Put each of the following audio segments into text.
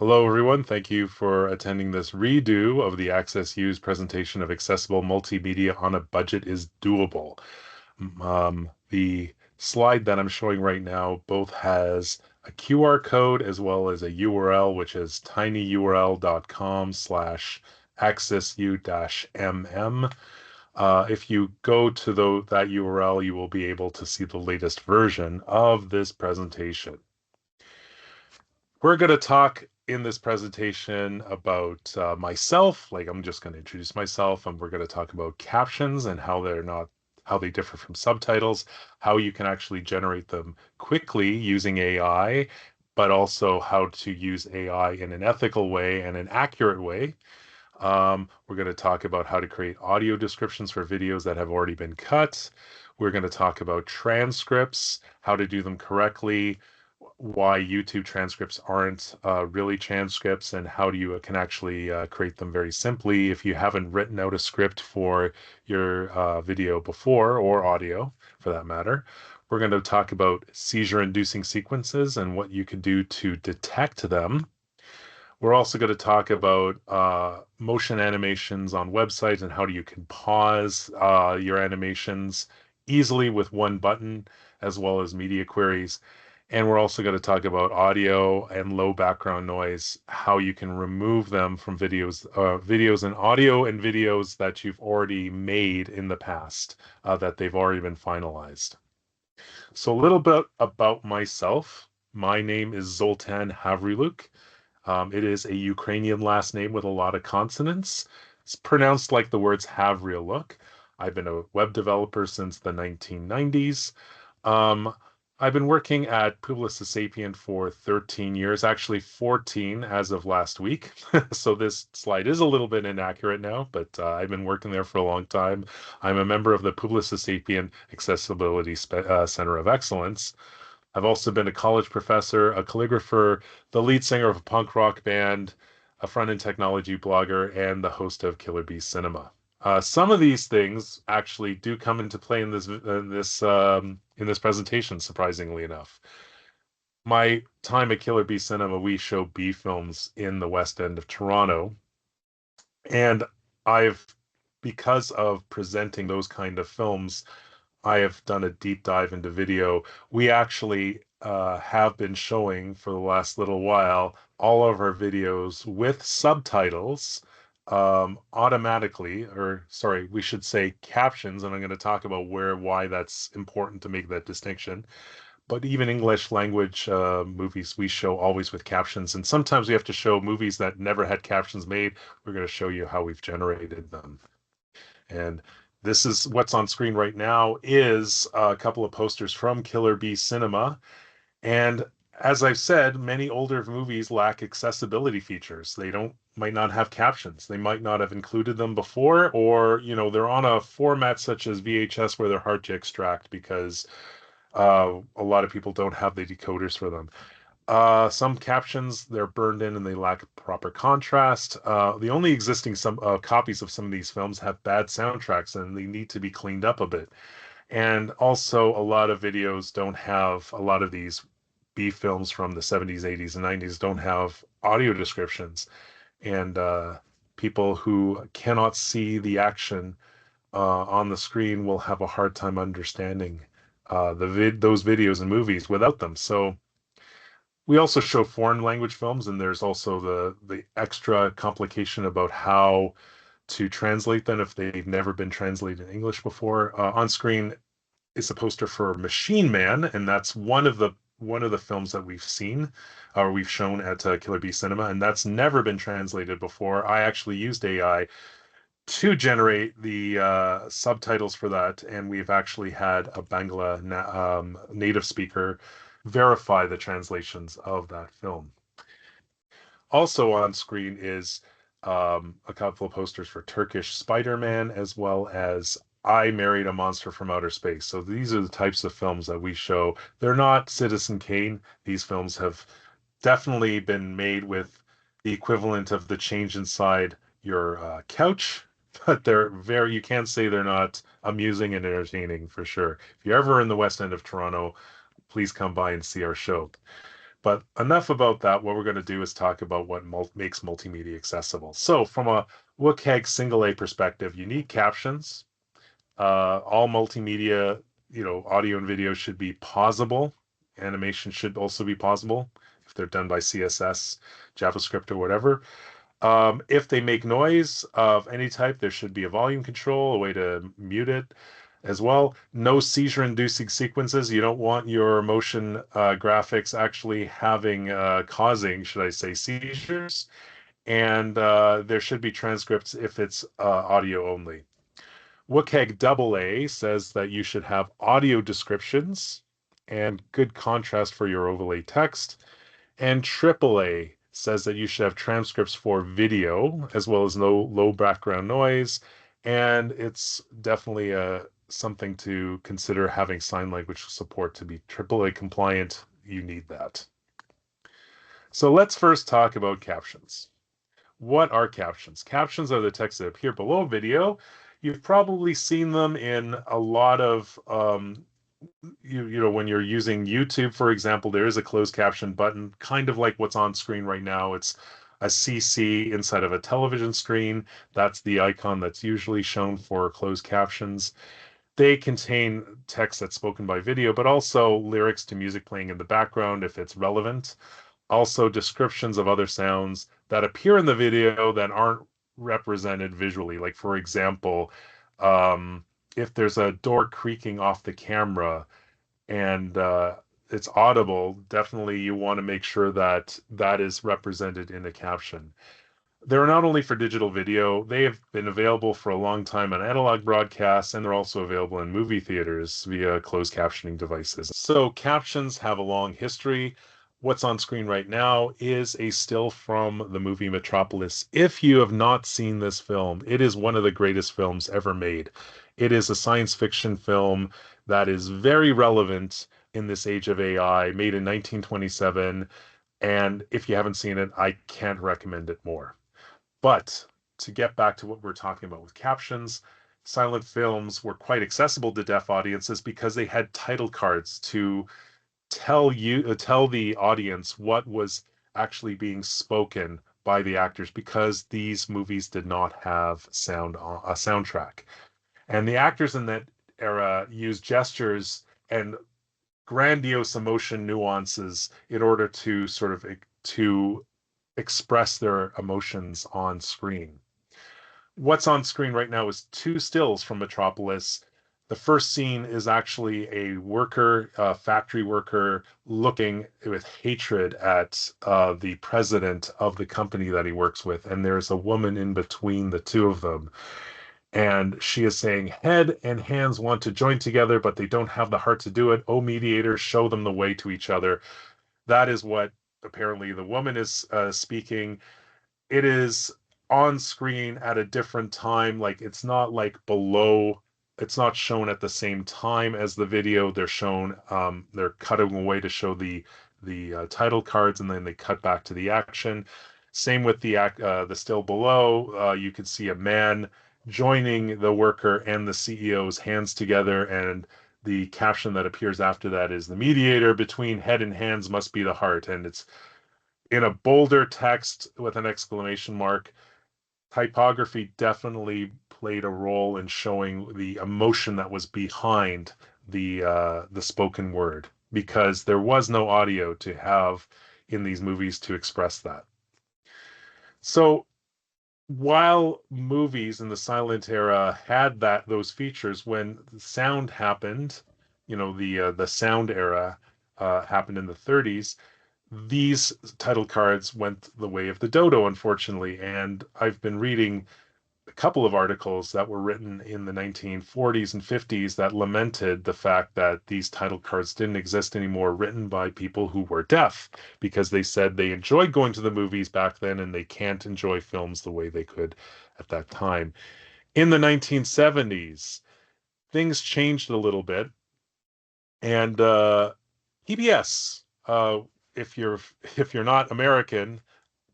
Hello, everyone. Thank you for attending this redo of the Access Use presentation of accessible multimedia on a budget is doable. The slide that I'm showing right now both has a QR code as well as a URL, which is tinyurl.com/accessu-mm. If you go to that URL, you will be able to see the latest version of this presentation. We're going to talk in this presentation about myself. Like, I'm just going to introduce myself, and we're going to talk about captions and how they differ from subtitles, how you can actually generate them quickly using AI, but also how to use AI in an ethical way and an accurate way. We're going to talk about how to create audio descriptions for videos that have already been cut. We're going to talk about transcripts, how to do them correctly, why YouTube transcripts aren't really transcripts, and how you can actually create them very simply if you haven't written out a script for your video before, or audio for that matter. We're going to talk about seizure-inducing sequences and what you can do to detect them. We're also going to talk about motion animations on websites and how you can pause your animations easily with one button, as well as media queries. And we're also going to talk about audio and low background noise, how you can remove them from videos and audio and videos that you've already made in the past, that they've already been finalized. So a little bit about myself. My name is Zoltan Havriluk. It is a Ukrainian last name with a lot of consonants. It's pronounced like the words Havriluk. I've been a web developer since the 1990s. Um, I've been working at Publicis Sapient for 13 years, actually 14 as of last week. So this slide is a little bit inaccurate now, but I've been working there for a long time. I'm a member of the Publicis Sapient Accessibility Center of Excellence. I've also been a college professor, a calligrapher, the lead singer of a punk rock band, a front-end technology blogger, and the host of Killer Bee Cinema. Some of these things actually do come into play in this presentation, surprisingly enough. My time at Killer Bee Cinema, we show B films in the West End of Toronto, and I've, because of presenting those kind of films, I have done a deep dive into video. We actually have been showing for the last little while all of our videos with subtitles automatically, or sorry, we should say captions, and I'm going to talk about why that's important to make that distinction. But even English language movies, we show always with captions, and sometimes we have to show movies that never had captions made. We're going to show you how we've generated them. And this is what's on screen right now is a couple of posters from Killer Bee Cinema. And as I've said, many older movies lack accessibility features. They might not have captions. They might not have included them before, or, they're on a format such as VHS where they're hard to extract because a lot of people don't have the decoders for them. Some captions, they're burned in and they lack proper contrast. The only existing some copies of some of these films have bad soundtracks and they need to be cleaned up a bit. And also, a lot of videos don't have, a lot of these B films from the 70s, 80s, and 90s don't have audio descriptions. And people who cannot see the action on the screen will have a hard time understanding those videos and movies without them. So we also show foreign language films, and there's also the extra complication about how to translate them if they've never been translated in English before. On screen is a poster for Machine Man, and that's one of the films that we've seen or we've shown at Killer Bee Cinema, and that's never been translated before. I actually used AI to generate the subtitles for that, and we've actually had a native speaker verify the translations of that film. Also on screen is a couple of posters for Turkish Spider-Man, as well as I Married a Monster from Outer Space. So these are the types of films that we show. They're not Citizen Kane. These films have definitely been made with the equivalent of the change inside your couch, but you can't say they're not amusing and entertaining for sure. If you're ever in the West End of Toronto, please come by and see our show. But enough about that. What we're going to do is talk about what makes multimedia accessible. So, from a WCAG single A perspective, you need captions. All multimedia, audio and video should be pausable. Animation should also be pausable if they're done by CSS, JavaScript, or whatever. If they make noise of any type, there should be a volume control, a way to mute it as well. No seizure-inducing sequences. You don't want your motion graphics actually causing, should I say, seizures. And there should be transcripts if it's audio only. WCAG AA says that you should have audio descriptions and good contrast for your overlay text. And AAA says that you should have transcripts for video as well as no low background noise. And it's definitely something to consider having sign language support to be AAA compliant. You need that. So let's first talk about captions. What are captions? Captions are the text that appear below video. You've probably seen them in a lot of when you're using YouTube, for example, there is a closed caption button, kind of like what's on screen right now. It's a CC inside of a television screen. That's the icon that's usually shown for closed captions. They contain text that's spoken by video, but also lyrics to music playing in the background if it's relevant. Also, descriptions of other sounds that appear in the video that aren't represented visually. Like, for example, if there's a door creaking off the camera, and it's audible, definitely you want to make sure that that is represented in a caption. They're not only for digital video, they have been available for a long time on analog broadcasts, and they're also available in movie theaters via closed captioning devices. So captions have a long history. What's on screen right now is a still from the movie Metropolis. If you have not seen this film, it is one of the greatest films ever made. It is a science fiction film that is very relevant in this age of AI, made in 1927. And if you haven't seen it, I can't recommend it more. But to get back to what we're talking about with captions, silent films were quite accessible to deaf audiences because they had title cards to tell the audience what was actually being spoken by the actors, because these movies did not have a soundtrack. And the actors in that era used gestures and grandiose emotion nuances in order to to express their emotions on screen. What's on screen right now is two stills from Metropolis. The first scene is actually a worker, a factory worker, looking with hatred at the president of the company that he works with. And there's a woman in between the two of them. And she is saying, head and hands want to join together, but they don't have the heart to do it. Oh, mediators, show them the way to each other. That is what apparently the woman is speaking. It is on screen at a different time. Like, it's not like below, it's not shown at the same time as the video. They're cutting away to show the title cards, and then they cut back to the action. Same with the still below. You can see a man joining the worker and the CEO's hands together, and the caption that appears after that is, the mediator between head and hands must be the heart. And it's in a bolder text with an exclamation mark. Typography definitely played a role in showing the emotion that was behind the spoken word, because there was no audio to have in these movies to express that. So while movies in the silent era had those features, when sound happened, the sound era happened in the 30s, these title cards went the way of the dodo, unfortunately. And I've been reading a couple of articles that were written in the 1940s and 50s that lamented the fact that these title cards didn't exist anymore, written by people who were deaf, because they said they enjoyed going to the movies back then and they can't enjoy films the way they could at that time. In the 1970s, things changed a little bit, and PBS, if you're not American,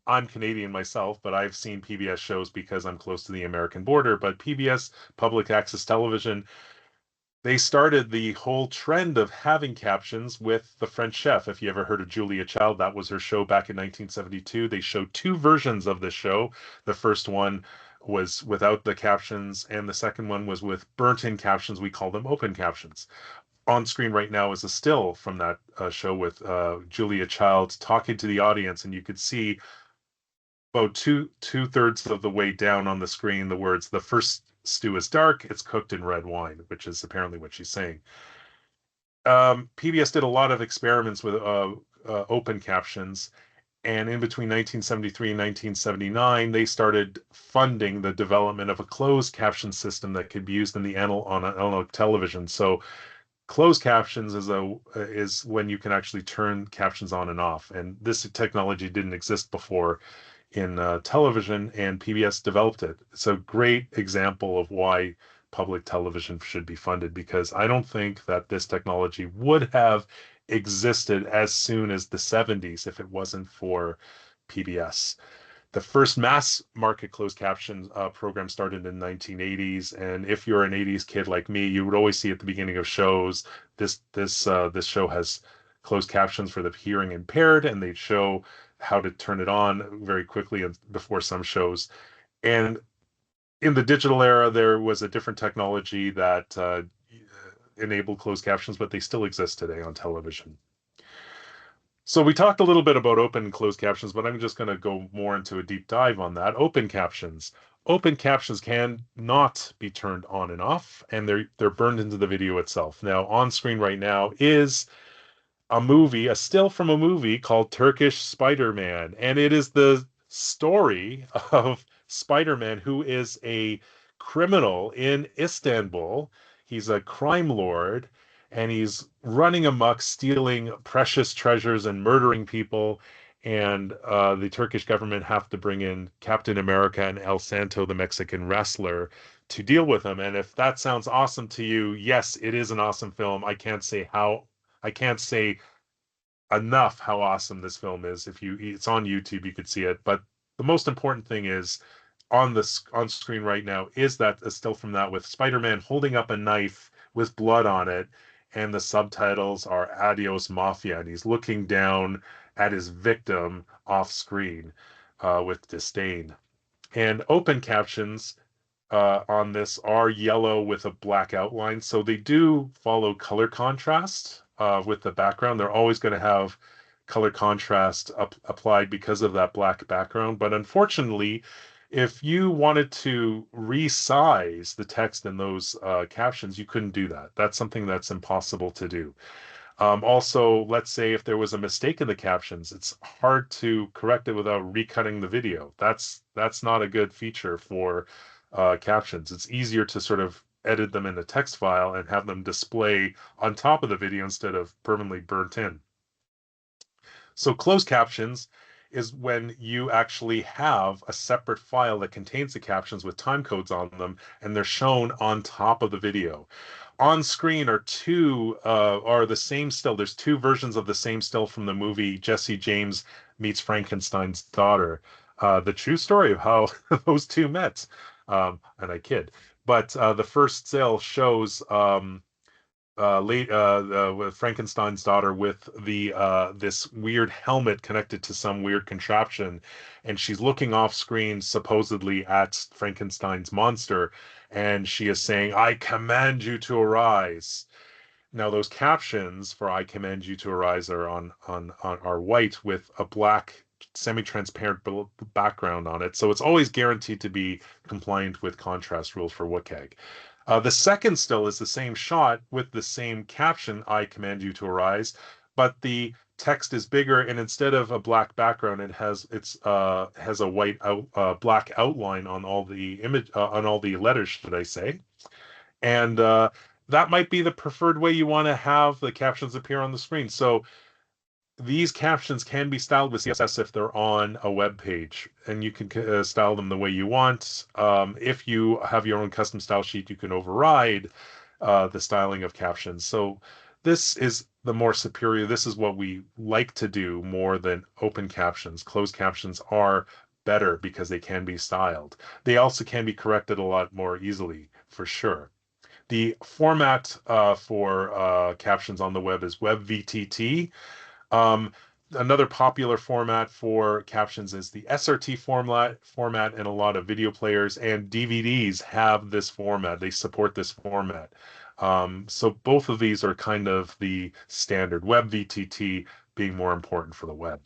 I'm Canadian myself, but I've seen PBS shows because I'm close to the American border. But PBS, public access television, They started the whole trend of having captions with The French Chef. If you ever heard of Julia Child, that was her show back in 1972. They showed two versions of the show. The first one was without the captions, and the second one was with burnt-in captions. We call them open captions. On screen right now is a still from that show with Julia Child talking to the audience, and you could see about two-thirds of the way down on the screen the words, "The first stew is dark, it's cooked in red wine," which is apparently what she's saying. PBS did a lot of experiments with open captions, and in between 1973 and 1979, they started funding the development of a closed caption system that could be used in the on analog television. So closed captions is when you can actually turn captions on and off, and this technology didn't exist before in television, and PBS developed it. It's a great example of why public television should be funded, because I don't think that this technology would have existed as soon as the 70s if it wasn't for PBS. The first mass market closed caption program started in the 1980s, and if you're an 80s kid like me, you would always see at the beginning of shows this show has closed captions for the hearing impaired, and they'd show how to turn it on very quickly before some shows. And in the digital era, there was a different technology that enabled closed captions, but they still exist today on television. So we talked a little bit about open and closed captions, but I'm just going to go more into a deep dive on that. Open captions. Open captions can not be turned on and off, and they're burned into the video itself. Now, on screen right now is a still from a movie called Turkish Spider-Man. And it is the story of Spider-Man, who is a criminal in Istanbul. He's a crime lord, and he's running amok, stealing precious treasures and murdering people. And the Turkish government have to bring in Captain America and El Santo, the Mexican wrestler, to deal with him. And if that sounds awesome to you, yes, it is an awesome film. I can't say enough how awesome this film is. If you it's on YouTube, you could see it. But the most important thing is on screen right now is that a still from that with Spider-Man holding up a knife with blood on it, and the subtitles are "Adios Mafia," and he's looking down at his victim off screen with disdain. And open captions on this are yellow with a black outline. So they do follow color contrast with the background. They're always going to have color contrast applied because of that black background. But unfortunately, if you wanted to resize the text in those captions, you couldn't do that. That's something that's impossible to do. Also, let's say if there was a mistake in the captions, it's hard to correct it without recutting the video. That's not a good feature for captions. It's easier to sort of edit them in a text file and have them display on top of the video instead of permanently burnt in. So closed captions is when you actually have a separate file that contains the captions with time codes on them, and they're shown on top of the video. On screen are the same still. There's two versions of the same still from the movie Jesse James Meets Frankenstein's Daughter. The true story of how those two met. And I kid. But the first still shows with Frankenstein's daughter with the this weird helmet connected to some weird contraption, and she's looking off screen supposedly at Frankenstein's monster, and she is saying, "I command you to arise." Now those captions for "I command you to arise" are on are white with a black semi-transparent background on it, so it's always guaranteed to be compliant with contrast rules for WCAG. The second still is the same shot with the same caption, "I command you to arise," but the text is bigger, and instead of a black background, has a black outline on all the image on all the letters, should I say? And that might be the preferred way you want to have the captions appear on the screen. So these captions can be styled with CSS if they're on a web page, and you can style them the way you want. If you have your own custom style sheet, you can override the styling of captions. So this is the more superior. This is what we like to do more than open captions. Closed captions are better because they can be styled. They also can be corrected a lot more easily, for sure. The format for captions on the web is WebVTT. Um, Another popular format for captions is the SRT format, and a lot of video players and DVDs have this format. They support this format. So both of these are kind of the standard, WebVTT being more important for the web.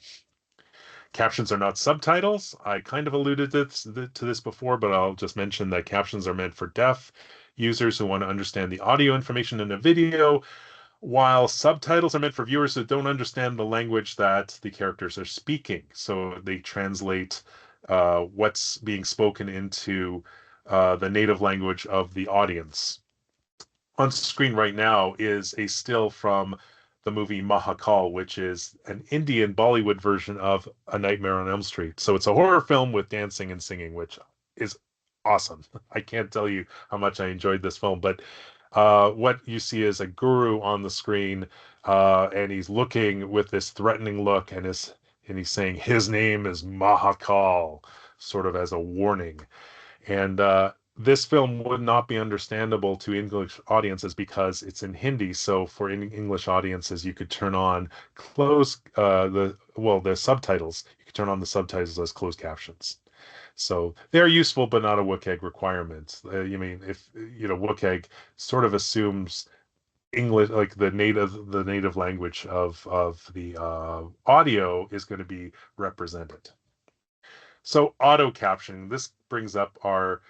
Captions are not subtitles. I kind of alluded to this before, but I'll just mention that captions are meant for deaf users who want to understand the audio information in a video, while subtitles are meant for viewers that don't understand the language that the characters are speaking. So they translate what's being spoken into the native language of the audience. On screen right now is a still from the movie Mahakal, which is an Indian Bollywood version of A Nightmare on Elm Street. So it's a horror film with dancing and singing, which is awesome. I can't tell you how much I enjoyed this film, but what you see is a guru on the screen, and he's looking with this threatening look, and he's saying his name is Mahakal, sort of as a warning. And this film would not be understandable to English audiences because it's in Hindi. So for English audiences, you could turn on the subtitles. You could turn on the subtitles as closed captions. So they're useful, but not a WCAG requirement. You mean if WCAG sort of assumes English, like the native language of the audio is going to be represented. So auto captioning, this brings up our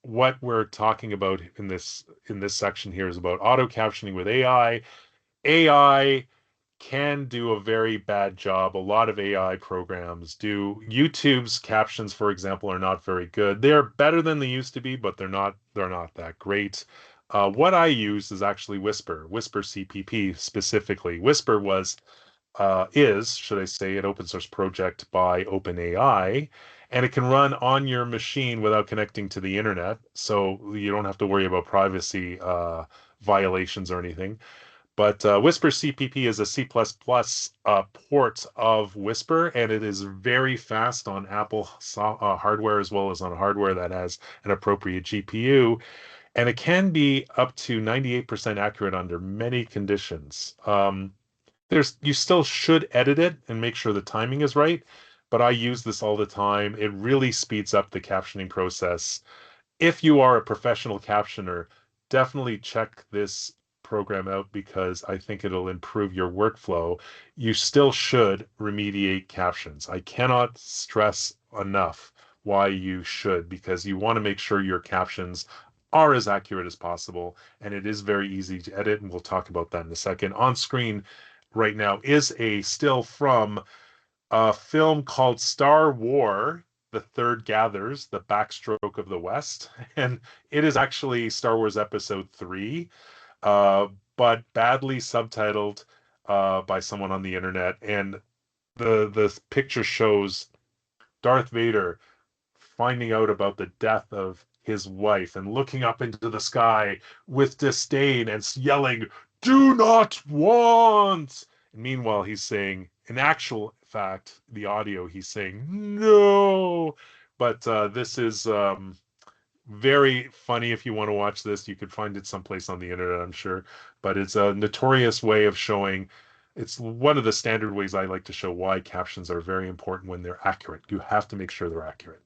what we're talking about in this section here is about auto captioning with AI. AI can do a very bad job. A lot of AI programs do. YouTube's captions, for example, are not very good. They're better than they used to be, but they're not that great. What I use is actually Whisper CPP specifically. Whisper should I say, an open source project by OpenAI, and it can run on your machine without connecting to the internet, so you don't have to worry about privacy violations or anything. But Whisper CPP is a C++ port of Whisper, and it is very fast on Apple hardware as well as on hardware that has an appropriate GPU, and it can be up to 98% accurate under many conditions. You still should edit it and make sure the timing is right, but I use this all the time. It really speeds up the captioning process. If you are a professional captioner, definitely check this program out because I think it'll improve your workflow. You still should remediate captions. I cannot stress enough why you should, because you want to make sure your captions are as accurate as possible, and it is very easy to edit, and we'll talk about that in a second. On screen right now is a still from a film called Star War: The Third Gathers, The Backstroke of the West. And it is actually Star Wars Episode 3, uh, but badly subtitled by someone on the internet. And the picture shows Darth Vader finding out about the death of his wife and looking up into the sky with disdain and yelling, "Do not want!" And meanwhile, he's saying, in actual fact, the audio, he's saying, "No!" But this is very funny. If you want to watch this, you could find it someplace on the internet, I'm sure. But it's a notorious way of showing. It's one of the standard ways I like to show why captions are very important when they're accurate. You have to make sure they're accurate.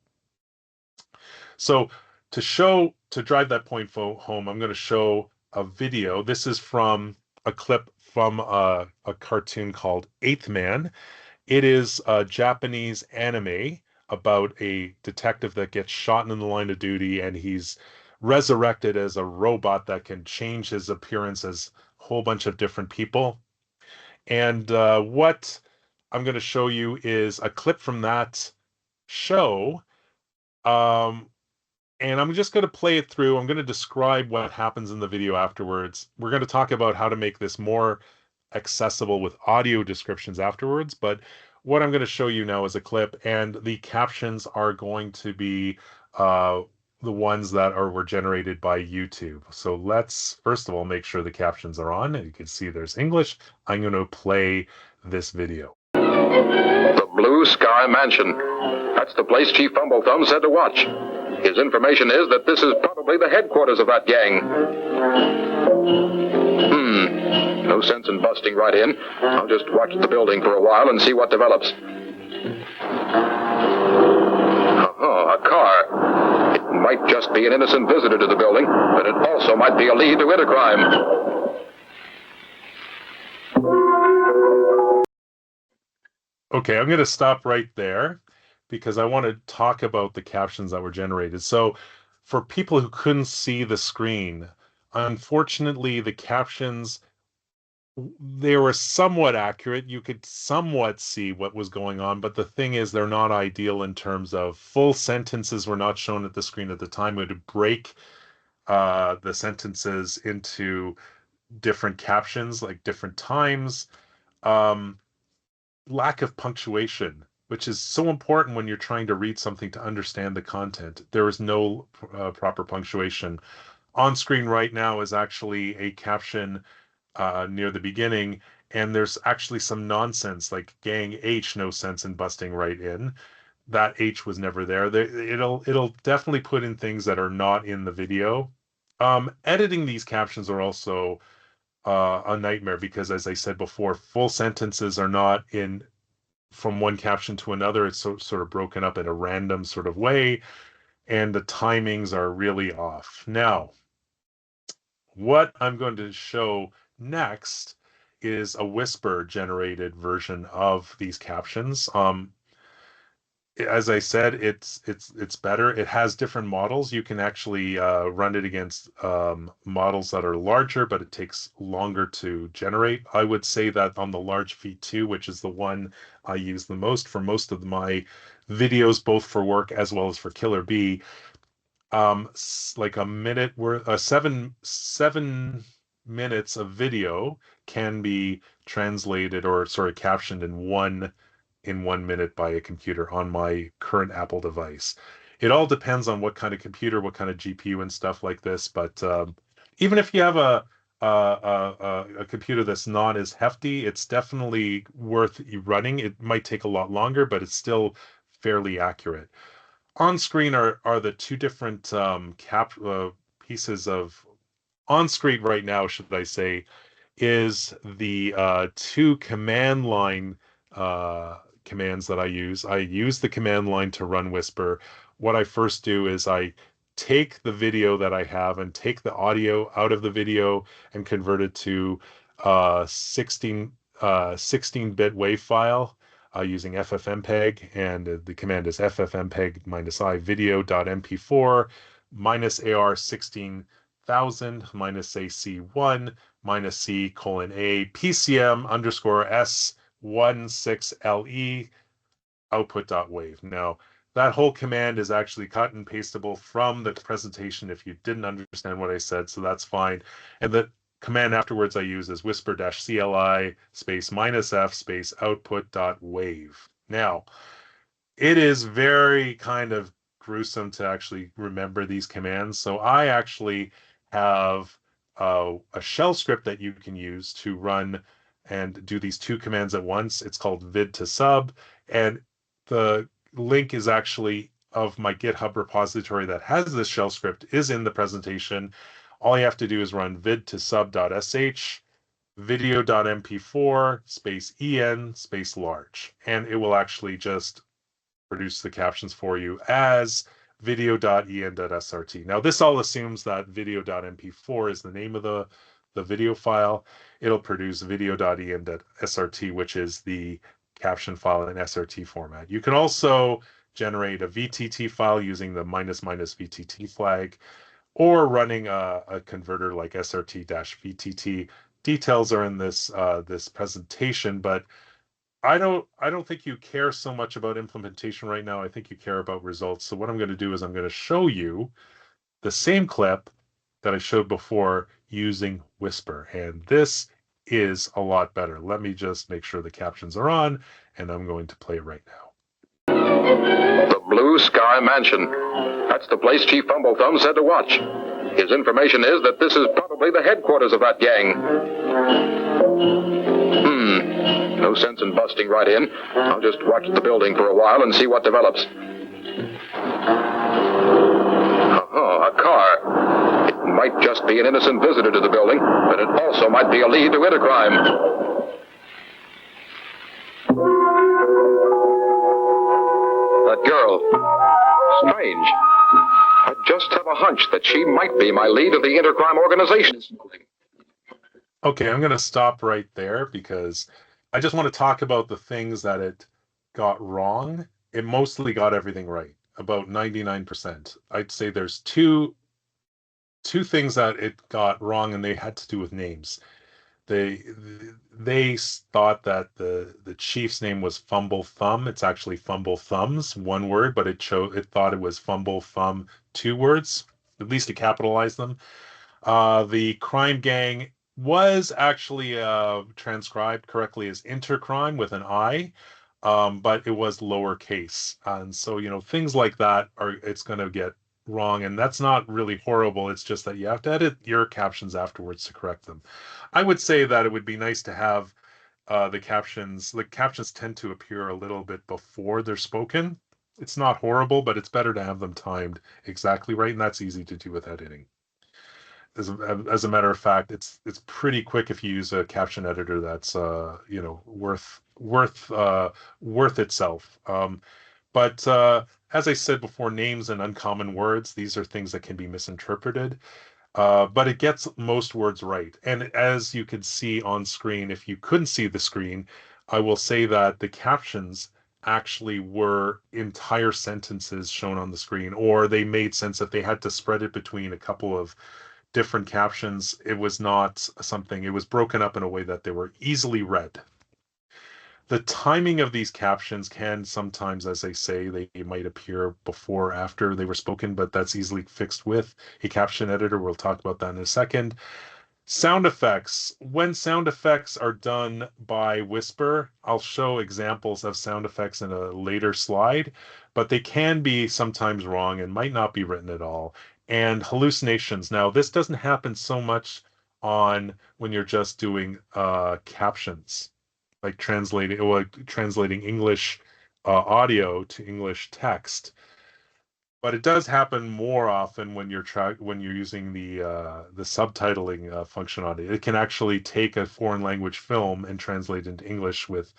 So to drive that point home, I'm going to show a video. This is from a clip from a cartoon called Eighth Man. It is a Japanese anime about a detective that gets shot in the line of duty, and he's resurrected as a robot that can change his appearance as a whole bunch of different people. And what I'm going to show you is a clip from that show. Um, and I'm just going to play it through. I'm going to describe what happens in the video afterwards. We're going to talk about how to make this more accessible with audio descriptions afterwards. But what I'm going to show you now is a clip, and the captions are going to be the ones that were generated by YouTube. So let's first of all make sure the captions are on. You can see there's English. I'm going to play this video. The Blue Sky Mansion. That's the place Chief Bumblethumb said to watch. His information is that this is probably the headquarters of that gang. No sense in busting right in. I'll just watch the building for a while and see what develops. Oh, a car. It might just be an innocent visitor to the building, but it also might be a lead to crime. Okay, I'm going to stop right there because I want to talk about the captions that were generated. So, for people who couldn't see the screen, unfortunately, the captions, they were somewhat accurate. You could somewhat see what was going on, but the thing is, they're not ideal in terms of full sentences were not shown at the screen at the time. It would break the sentences into different captions, like different times. Um, Lack of punctuation, which is so important when you're trying to read something to understand the content. There is no proper punctuation. On screen right now is actually a caption near the beginning, and there's actually some nonsense like gang H, no sense in busting right in. That H was never there. It'll definitely put in things that are not in the video. Editing these captions are also a nightmare because, as I said before, full sentences are not in from one caption to another. It's sort of broken up in a random sort of way, and the timings are really off. Now, what I'm going to show next is a whisper generated version of these captions. As I said, it's better. It has different models. You can actually run it against models that are larger, but it takes longer to generate. I would say that on the large V2, which is the one I use the most for most of my videos, both for work as well as for Killer Bee, like a minute worth, 7 minutes of video can be translated or sorry captioned in 1 minute by a computer on my current Apple device. It all depends on what kind of computer, what kind of GPU and stuff like this. But even if you have a computer that's not as hefty, it's definitely worth running. It might take a lot longer, but it's still fairly accurate. On screen are the two different pieces of on screen right now, should I say, is the two command line commands that I use. I use the command line to run Whisper. What I first do is I take the video that I have and take the audio out of the video and convert it to 16-bit WAV file using FFmpeg, and the command is ffmpeg -i video.mp4 -ar 16,000 -ac1 -c:(a) PCM underscore S16LE output.wave. Now, that whole command is actually cut and pastable from the presentation if you didn't understand what I said, so that's fine. And the command afterwards I use is whisper-cli space -f space output.wave. Now, it is very kind of gruesome to actually remember these commands. So I actually have a shell script that you can use to run and do these two commands at once. It's called vid to sub, and the link is actually of my GitHub repository that has this shell script is in the presentation. All you have to do is run vid to sub.sh video.mp4 space en space large, and it will actually just produce the captions for you as video.en.srt. Now, this all assumes that video.mp4 is the name of the video file. It'll produce video.en.srt, which is the caption file in SRT format. You can also generate a VTT file using the --VTT flag, or running a converter like SRT-VTT. Details are in this this presentation, but I don't think you care so much about implementation right now. I think you care about results. So what I'm going to do is I'm going to show you the same clip that I showed before using Whisper. And this is a lot better. Let me just make sure the captions are on, and I'm going to play it right now. The Blue Sky Mansion. That's the place Chief Fumblethumb said to watch. His information is that this is probably the headquarters of that gang. No sense in busting right in. I'll just watch the building for a while and see what develops. Oh, a car. It might just be an innocent visitor to the building, but it also might be a lead to intercrime. That girl. Strange. I just have a hunch that she might be my lead of the intercrime organization. Okay, I'm going to stop right there because I just want to talk about the things that it got wrong. It mostly got everything right, about 99%. I'd say there's two things that it got wrong, and they had to do with names. They they thought that the chief's name was Fumble Thumb. It's actually Fumble Thumbs, one word, but it thought it was Fumble Thumb, two words. At least it capitalized them. The crime gang was actually transcribed correctly as intercrime with an I, but it was lowercase. And so, things like that it's going to get wrong. And that's not really horrible. It's just that you have to edit your captions afterwards to correct them. I would say that it would be nice to have the captions. The captions tend to appear a little bit before they're spoken. It's not horrible, but it's better to have them timed exactly right. And that's easy to do with editing. As a matter of fact, it's pretty quick if you use a caption editor that's worth itself. But as I said before, names and uncommon words, these are things that can be misinterpreted. But it gets most words right. And as you can see on screen, if you couldn't see the screen, I will say that the captions actually were entire sentences shown on the screen, or they made sense if they had to spread it between a couple of different captions. It was not something, it was broken up in a way that they were easily read. The timing of these captions can sometimes, as I say, they might appear before or after they were spoken, but that's easily fixed with a caption editor. We'll talk about that in a second. Sound effects. When sound effects are done by Whisper, I'll show examples of sound effects in a later slide, but they can be sometimes wrong and might not be written at all. And hallucinations. Now, this doesn't happen so much on when you're just doing captions, like translating English audio to English text, but it does happen more often when when you're using the subtitling function on it. It can actually take a foreign language film and translate into English with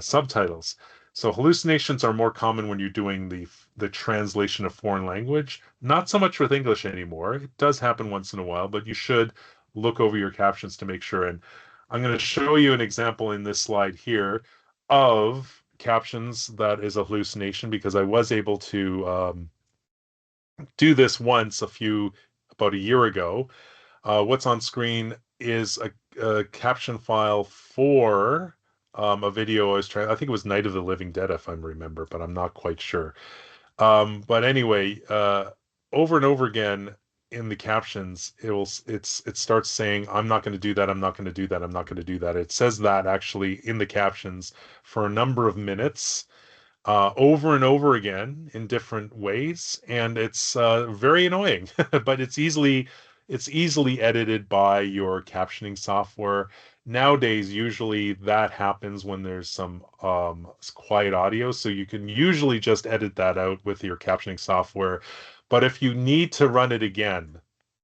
subtitles. So hallucinations are more common when you're doing the translation of foreign language. Not so much with English anymore. It does happen once in a while, but you should look over your captions to make sure. And I'm going to show you an example in this slide here of captions that is a hallucination because I was able to do this once about a year ago. What's on screen is a caption file for a video I was trying. I think it was Night of the Living Dead, if I remember, but I'm not quite sure. But anyway, over and over again in the captions, it starts saying, "I'm not going to do that. I'm not going to do that. I'm not going to do that." It says that actually in the captions for a number of minutes over and over again in different ways, and it's very annoying. But it's easily edited by your captioning software. Nowadays, usually that happens when there's some quiet audio, so you can usually just edit that out with your captioning software. But if you need to run it again,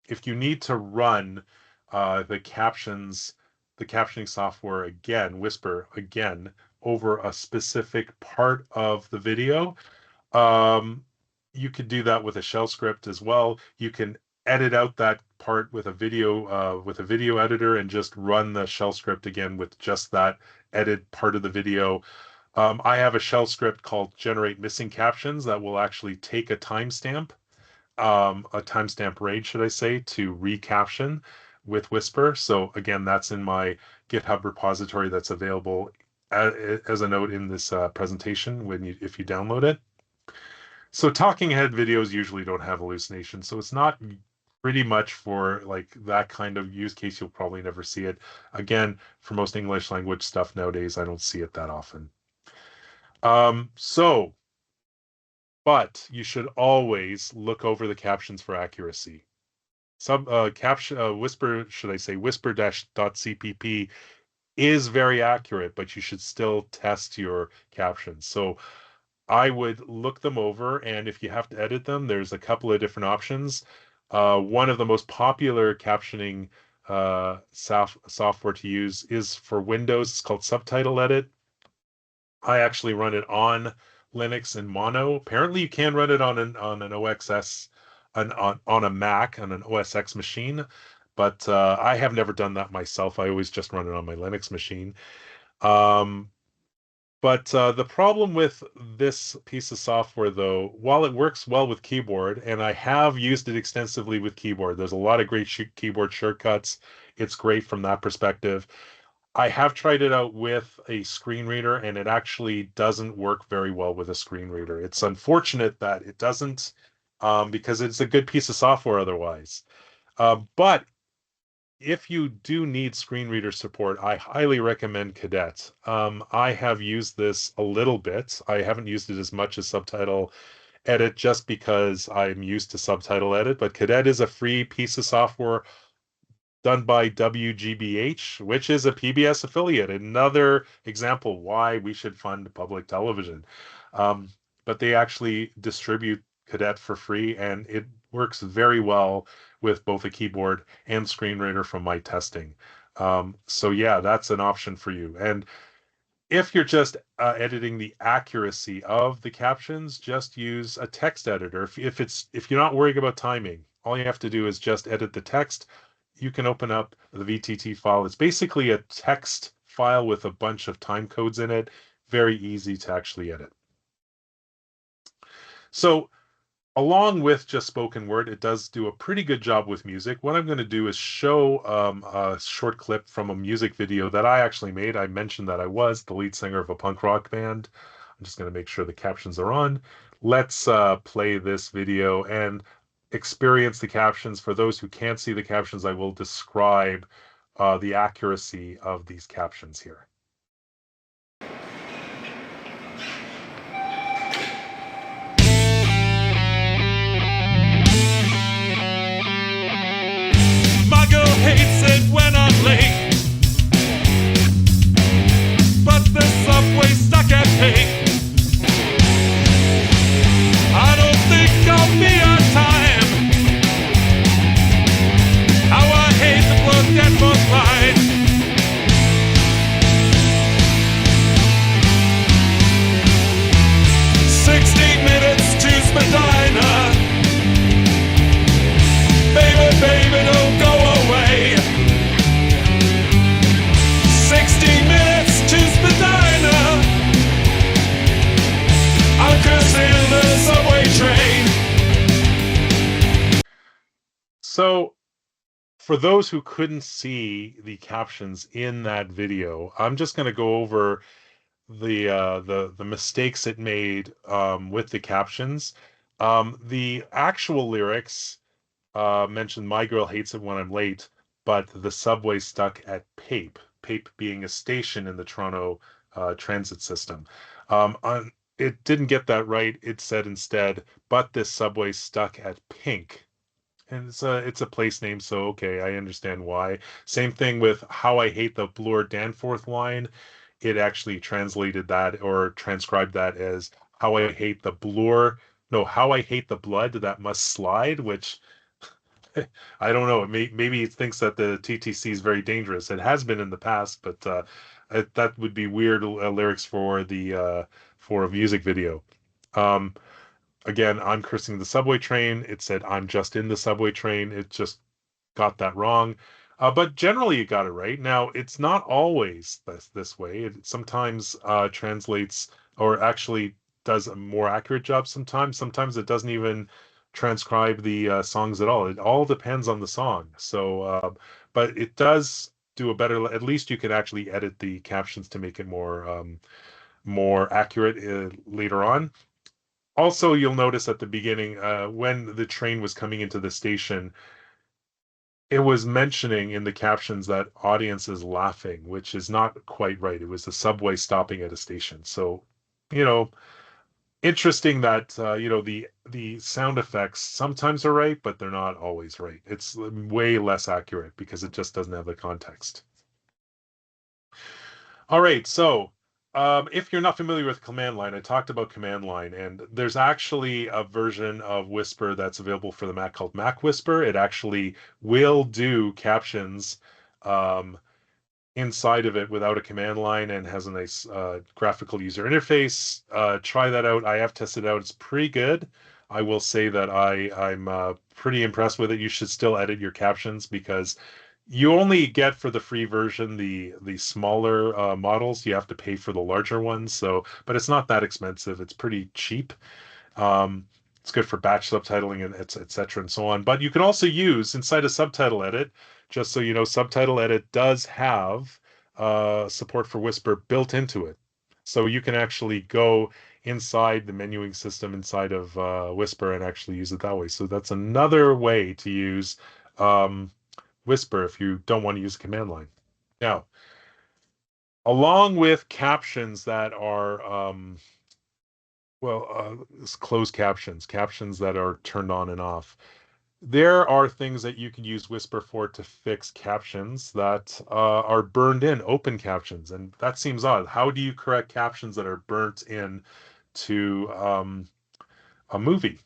if you need to run the captioning software again, Whisper again, over a specific part of the video. Um, you could do that with a shell script as well. You can edit out that part with a video editor and just run the shell script again with just that edit part of the video. I have a shell script called generate missing captions that will actually take a timestamp range, should I say, to recaption with Whisper. So again, that's in my GitHub repository that's available as a note in this presentation if you download it. So talking head videos usually don't have hallucinations, so it's not pretty much for like that kind of use case. You'll probably never see it. Again, for most English language stuff nowadays, I don't see it that often. So, but you should always look over the captions for accuracy. Caption Whisper, should I say, whisper .cpp is very accurate, but you should still test your captions. So I would look them over, and if you have to edit them, there's a couple of different options. One of the most popular captioning software to use is for Windows. It's called Subtitle Edit. I actually run it on Linux and Mono. Apparently, you can run it on an OXS, on a Mac, on an OS X machine, but I have never done that myself. I always just run it on my Linux machine. Um, but the problem with this piece of software, though, while it works well with keyboard, and I have used it extensively with keyboard, there's a lot of great keyboard shortcuts. It's great from that perspective. I have tried it out with a screen reader, and it actually doesn't work very well with a screen reader. It's unfortunate that it doesn't, because it's a good piece of software otherwise. But if you do need screen reader support, I highly recommend Cadet. I have used this a little bit. I haven't used it as much as Subtitle Edit just because I'm used to Subtitle Edit, but Cadet is a free piece of software done by WGBH, which is a PBS affiliate. Another example why we should fund public television. Um, but they actually distribute Cadet for free, and it works very well with both a keyboard and screen reader from my testing. So yeah, that's an option for you. And if you're just editing the accuracy of the captions, just use a text editor. If you're not worrying about timing, all you have to do is just edit the text. You can open up the VTT file. It's basically a text file with a bunch of time codes in it. Very easy to actually edit. So along with just spoken word, it does do a pretty good job with music. What I'm going to do is show a short clip from a music video that I actually made. I mentioned that I was the lead singer of a punk rock band. I'm just going to make sure the captions are on. Let's play this video and experience the captions. For those who can't see the captions, I will describe the accuracy of these captions here. My girl hates it when I'm late, but the subway's stuck at Pate. I don't think I'll be on time. How I hate the blood Denver ride. 16 minutes to Spadina. Baby, baby, don't go away. 16 minutes to Spadina. I'm cursing the subway train. So for those who couldn't see the captions in that video, I'm just going to go over the mistakes it made with the captions. The actual lyrics mentioned "My girl hates it when I'm late," but the subway stuck at Pape. Pape being a station in the Toronto transit system. It didn't get that right. It said instead, "But this subway stuck at Pink." And it's a place name, so okay, I understand why. Same thing with "How I hate the Bloor Danforth line." It actually translated that or transcribed that as "How I hate the Bloor." No, "How I hate the blood that must slide," which I don't know. Maybe it thinks that the TTC is very dangerous. It has been in the past, but that would be weird lyrics for a music video. Um, Again, I'm cursing the subway train. It said I'm just in the subway train. It just got that wrong. But generally, you got it right. Now, it's not always this way. It sometimes translates or actually does a more accurate job sometimes. Sometimes it doesn't even transcribe the songs at all. It all depends on the song. So, but it does do a better, at least you can actually edit the captions to make it more accurate later on. Also, you'll notice at the beginning, when the train was coming into the station, it was mentioning in the captions that audience is laughing, which is not quite right. It was the subway stopping at a station. So, you know, interesting that the sound effects sometimes are right, but they're not always right. It's way less accurate because it just doesn't have the context. All right, so if you're not familiar with command line, I talked about command line, and there's actually a version of Whisper that's available for the Mac called Mac Whisper. It actually will do captions um, inside of it without a command line and has a nice graphical user interface. Try that out. I have tested it out. It's pretty good. I will say that I'm pretty impressed with it. You should still edit your captions because you only get for the free version the smaller models. You have to pay for the larger ones. So, but it's not that expensive. It's pretty cheap. Um, it's good for batch subtitling and et cetera and so on. But you can also use inside a subtitle edit, just so you know, subtitle edit does have support for Whisper built into it. So you can actually go inside the menuing system inside of Whisper and actually use it that way. So that's another way to use Whisper if you don't want to use a command line. Now, along with captions that are closed captions, captions that are turned on and off. There are things that you can use Whisper for to fix captions that are burned in, open captions, and that seems odd. How do you correct captions that are burnt in to a movie?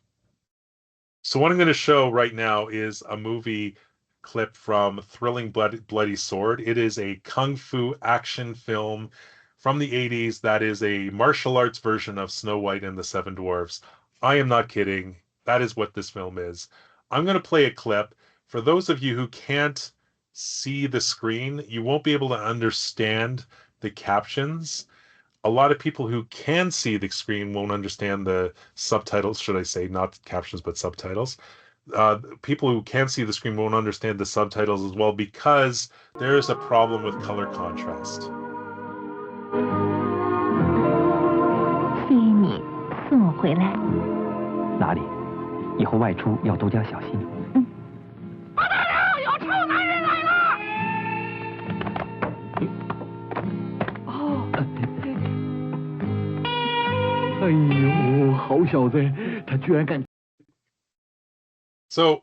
So what I'm going to show right now is a movie clip from Thrilling Bloody Sword. It is a kung fu action film from the 80s that is a martial arts version of Snow White and the Seven Dwarfs. I am not kidding. That is what this film is. I'm going to play a clip. For those of you who can't see the screen, you won't be able to understand the captions. A lot of people who can see the screen won't understand the subtitles, should I say, not captions, but subtitles. People who can see the screen won't understand the subtitles as well because there is a problem with color contrast. 谢谢你送我回来。哪里？以后外出要多加小心。嗯。报大人，有臭男人来了！哦，哎呦，好小子，他居然敢！ So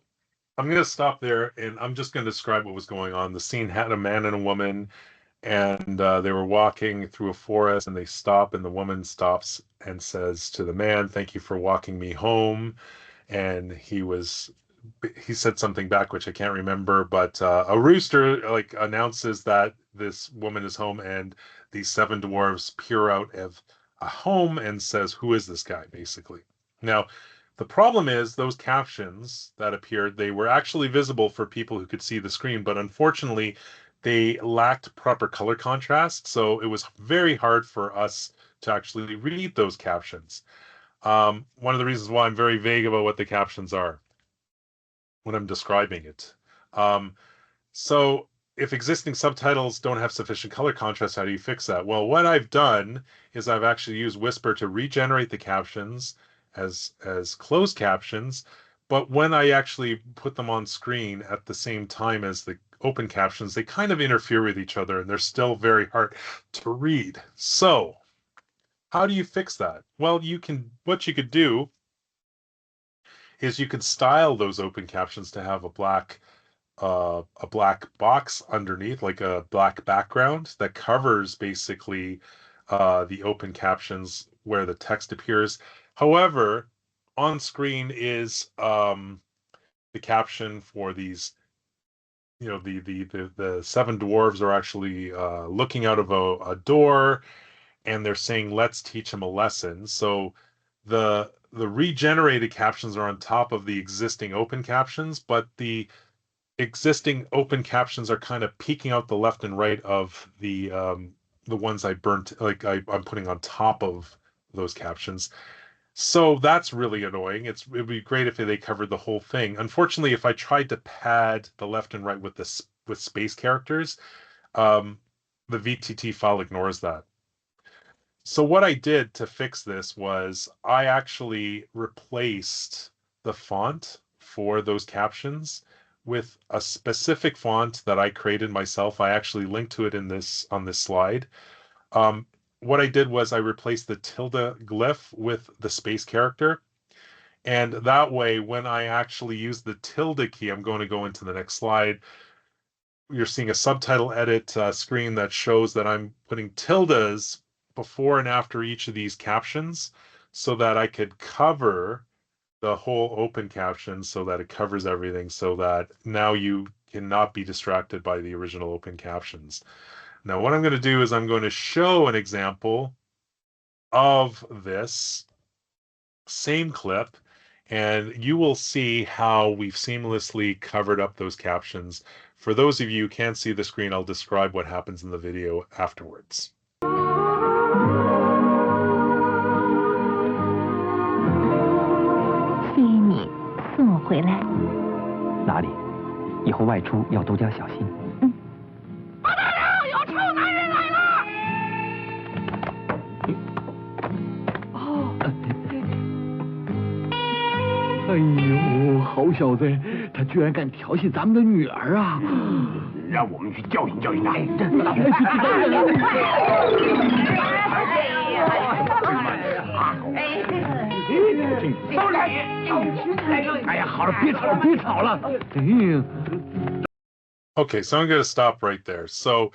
I'm going to stop there and I'm just going to describe what was going on. The scene had a man and a woman, and they were walking through a forest and they stop, and the woman stops and says to the man, "Thank you for walking me home." And he said something back which I can't remember, but a rooster like announces that this woman is home, and the seven dwarves peer out of a home and says, "Who is this guy?" Basically. Now, the problem is those captions that appeared, they were actually visible for people who could see the screen, but unfortunately they lacked proper color contrast, so it was very hard for us to actually read those captions. One of the reasons why I'm very vague about what the captions are when I'm describing it. So if existing subtitles don't have sufficient color contrast, how do you fix that? Well, what I've done is I've actually used Whisper to regenerate the captions as closed captions, but when I actually put them on screen at the same time as the open captions, they kind of interfere with each other and they're still very hard to read. So how do you fix that? Well, what you could do is you could style those open captions to have a black box underneath, like a black background that covers basically the open captions where the text appears. However, on screen is the caption for these. The seven dwarves are actually looking out of a door, and they're saying, "Let's teach him a lesson." So the regenerated captions are on top of the existing open captions, but the existing open captions are kind of peeking out the left and right of the ones I burnt, like I'm putting on top of those captions. So that's really annoying. It'd be great if they covered the whole thing. Unfortunately, if I tried to pad the left and right with space characters, um, the VTT file ignores that. So what I did to fix this was I actually replaced the font for those captions with a specific font that I created myself. I actually linked to it on this slide. Um, what I did was I replaced the tilde glyph with the space character. And that way, when I actually use the tilde key, I'm going to go into the next slide. You're seeing a subtitle edit screen that shows that I'm putting tildes before and after each of these captions so that I could cover the whole open caption so that it covers everything so that now you cannot be distracted by the original open captions. Now, what I'm going to do is I'm going to show an example of this same clip, and you will see how we've seamlessly covered up those captions. For those of you who can't see the screen, I'll describe what happens in the video afterwards. 谢谢你送我回来。哪里？以后外出要多加小心。嗯。哎呦，好小子，他居然敢调戏咱们的女儿啊！让我们去教训教训他。哎呀，好了，别吵了，别吵了。Okay, so I'm going to stop right there. So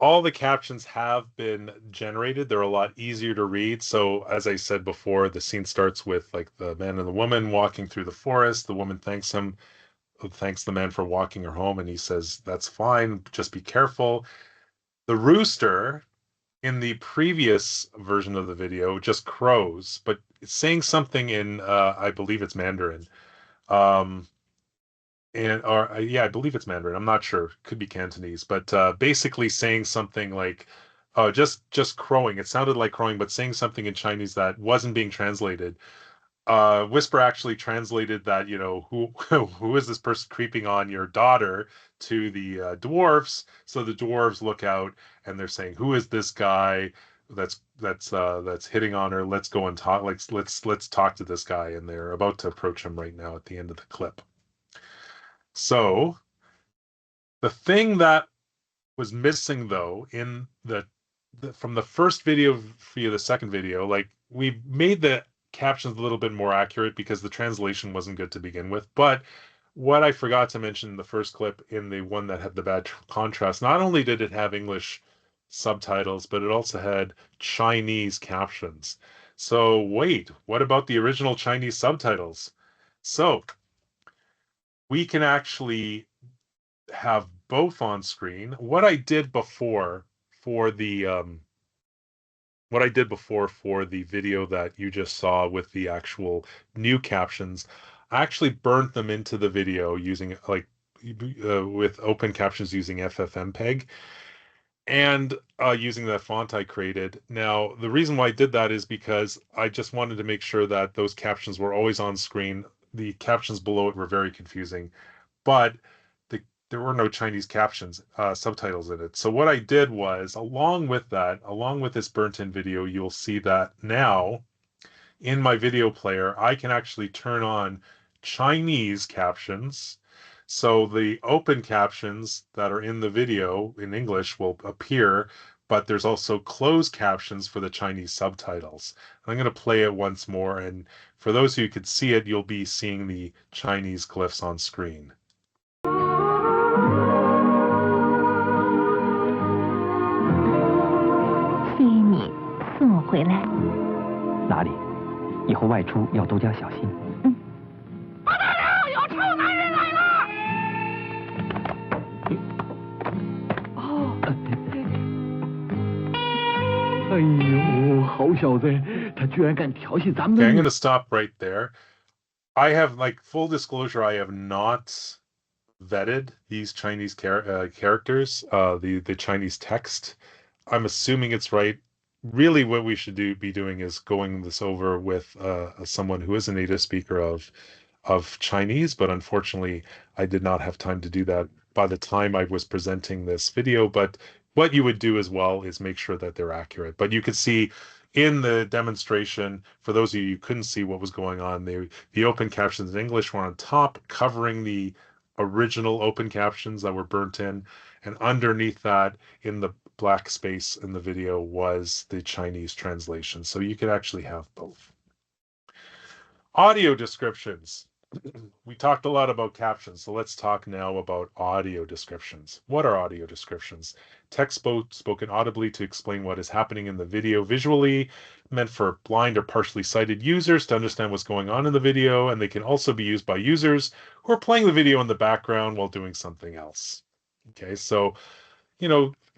all the captions have been generated. They're a lot easier to read. So as I said before, the scene starts with like the man and the woman walking through the forest. The woman thanks the man for walking her home, and he says, "That's fine, just be careful." The rooster in the previous version of the video just crows, but it's saying something in I believe it's Mandarin. Yeah, I believe it's Mandarin. I'm not sure. Could be Cantonese, but basically saying something like, "Oh, just crowing." It sounded like crowing, but saying something in Chinese that wasn't being translated. Whisper actually translated that, who who is this person creeping on your daughter to the dwarves. So the dwarves look out and they're saying, "Who is this guy that's hitting on her? Let's go and talk. Let's talk to this guy." And they're about to approach him right now at the end of the clip. So the thing that was missing though in from the first video for the second video, like we made the captions a little bit more accurate because the translation wasn't good to begin with. But what I forgot to mention in the first clip, in the one that had the bad contrast, not only did it have English subtitles, but it also had Chinese captions. So wait, what about the original Chinese subtitles? So we can actually have both on screen. What I did before for the video that you just saw with the actual new captions, I actually burnt them into the video using with open captions using FFmpeg and using that font I created. Now, the reason why I did that is because I just wanted to make sure that those captions were always on screen. The captions below it were very confusing, but there were no Chinese captions, subtitles in it. So what I did was, along with this burnt-in video, you'll see that now in my video player, I can actually turn on Chinese captions. So the open captions that are in the video in English will appear, but there's also closed captions for the Chinese subtitles. I'm going to play it once more, and for those of you who could see it, you'll be seeing the Chinese glyphs on screen. 谢谢你送我回来。哪里？以后外出要多加小心。嗯。不得了，有臭男人来了！哎呦，好小子，他居然敢调戏咱们的 Okay, I'm 女 going to stop right there. I have, full disclosure, I have not vetted these Chinese characters, the Chinese text. I'm assuming it's right. Really, what we should be doing is going this over with someone who is a native speaker of Chinese, but unfortunately, I did not have time to do that by the time I was presenting this video. But what you would do as well is make sure that they're accurate. But you could see in the demonstration, for those of you who couldn't see what was going on, the open captions in English were on top, covering the original open captions that were burnt in, and underneath that, in the black space in the video, was the Chinese translation. So you could actually have both. Audio descriptions. We talked a lot about captions, so let's talk now about audio descriptions. What are audio descriptions? Text spoken audibly to explain what is happening in the video visually, meant for blind or partially sighted users to understand what's going on in the video, and they can also be used by users who are playing the video in the background while doing something else. Okay, so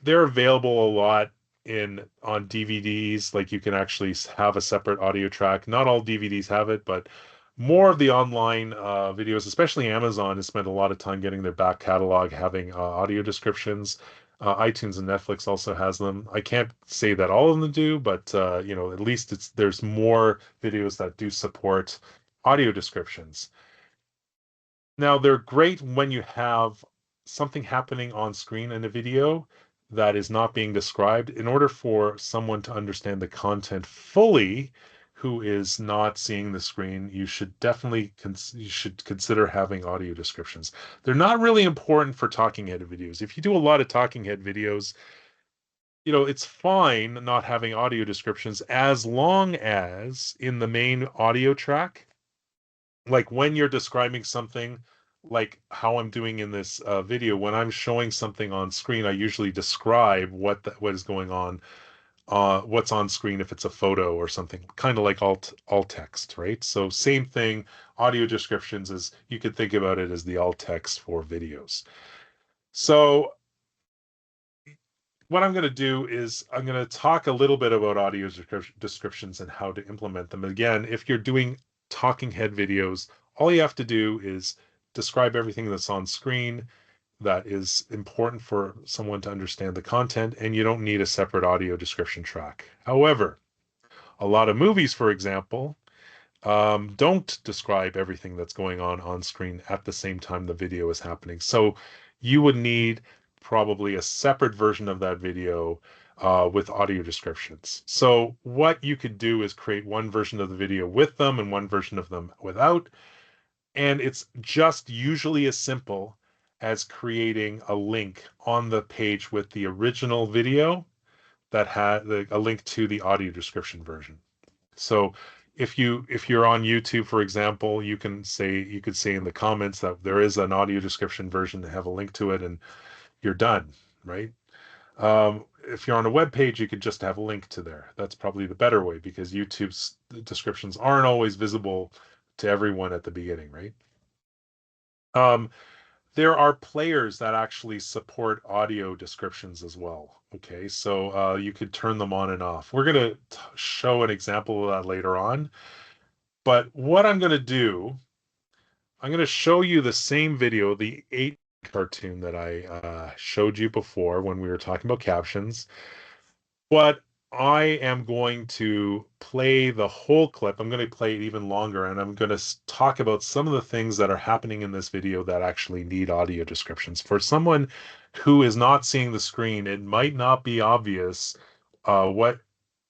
they're available a lot in on DVDs. Like you can actually have a separate audio track. Not all DVDs have it, but more of the online videos, especially Amazon, has spent a lot of time getting their back catalog having audio descriptions. iTunes and Netflix also has them. I can't say that all of them do, but at least there's more videos that do support audio descriptions. Now, they're great when you have something happening on screen in a video that is not being described. In order for someone to understand the content fully, who is not seeing the screen, you should definitely consider having audio descriptions. They're not really important for talking head videos. If you do a lot of talking head videos, it's fine not having audio descriptions as long as in the main audio track, like when you're describing something, like how I'm doing in this video, when I'm showing something on screen, I usually describe what is going on, what's on screen if it's a photo or something, kind of like alt text, right? So same thing, audio descriptions is, you could think about it as the alt text for videos. So what I'm going to do is I'm going to talk a little bit about audio descriptions and how to implement them. Again, if you're doing talking head videos, all you have to do is describe everything that's on screen that is important for someone to understand the content, and you don't need a separate audio description track. However, a lot of movies, for example, don't describe everything that's going on screen at the same time the video is happening. So you would need probably a separate version of that video with audio descriptions. So what you could do is create one version of the video with them and one version of them without. And it's just usually as simple as creating a link on the page with the original video that had a link to the audio description version. So if you're on YouTube, for example, you could say in the comments that there is an audio description version to have a link to it, and you're done, right? If you're on a web page, you could just have a link to there. That's probably the better way, because YouTube's descriptions aren't always visible to everyone at the beginning, right? There are players that actually support audio descriptions as well. Okay, so you could turn them on and off. We're going to show an example of that later on. But what I'm going to do, I'm going to show you the same video, the 8 cartoon that I showed you before when we were talking about captions. But I am going to play the whole clip. I'm going to play it even longer, and I'm going to talk about some of the things that are happening in this video that actually need audio descriptions. For someone who is not seeing the screen, it might not be obvious what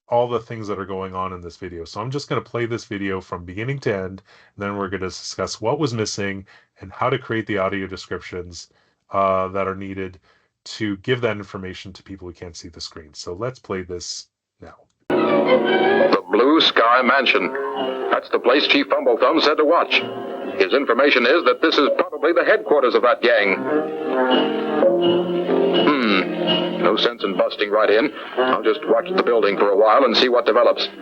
all the things that are going on in this video. So I'm just going to play this video from beginning to end, and then we're going to discuss what was missing and how to create the audio descriptions that are needed to give that information to people who can't see the screen. So let's play this now. The Blue Sky Mansion. That's the place Chief Fumblethumb said to watch. His information is that this is probably the headquarters of that gang. No sense in busting right in. I'll just watch the building for a while and see what develops. A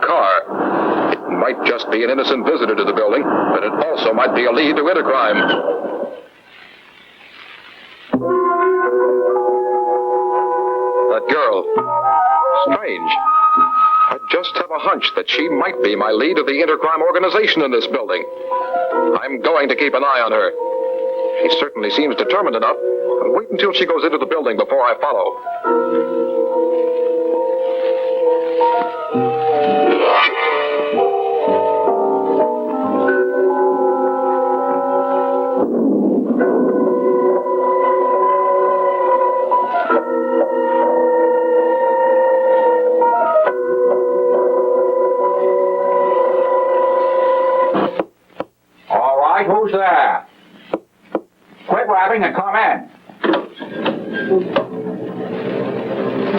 car. It might just be an innocent visitor to the building, but it also might be a lead to intercrime. That girl. Strange. I just have a hunch that she might be my lead of the intercrime organization in this building. I'm going to keep an eye on her. She certainly seems determined enough. I'll wait until she goes into the building before I follow. All right, who's there? Quit rapping and come in.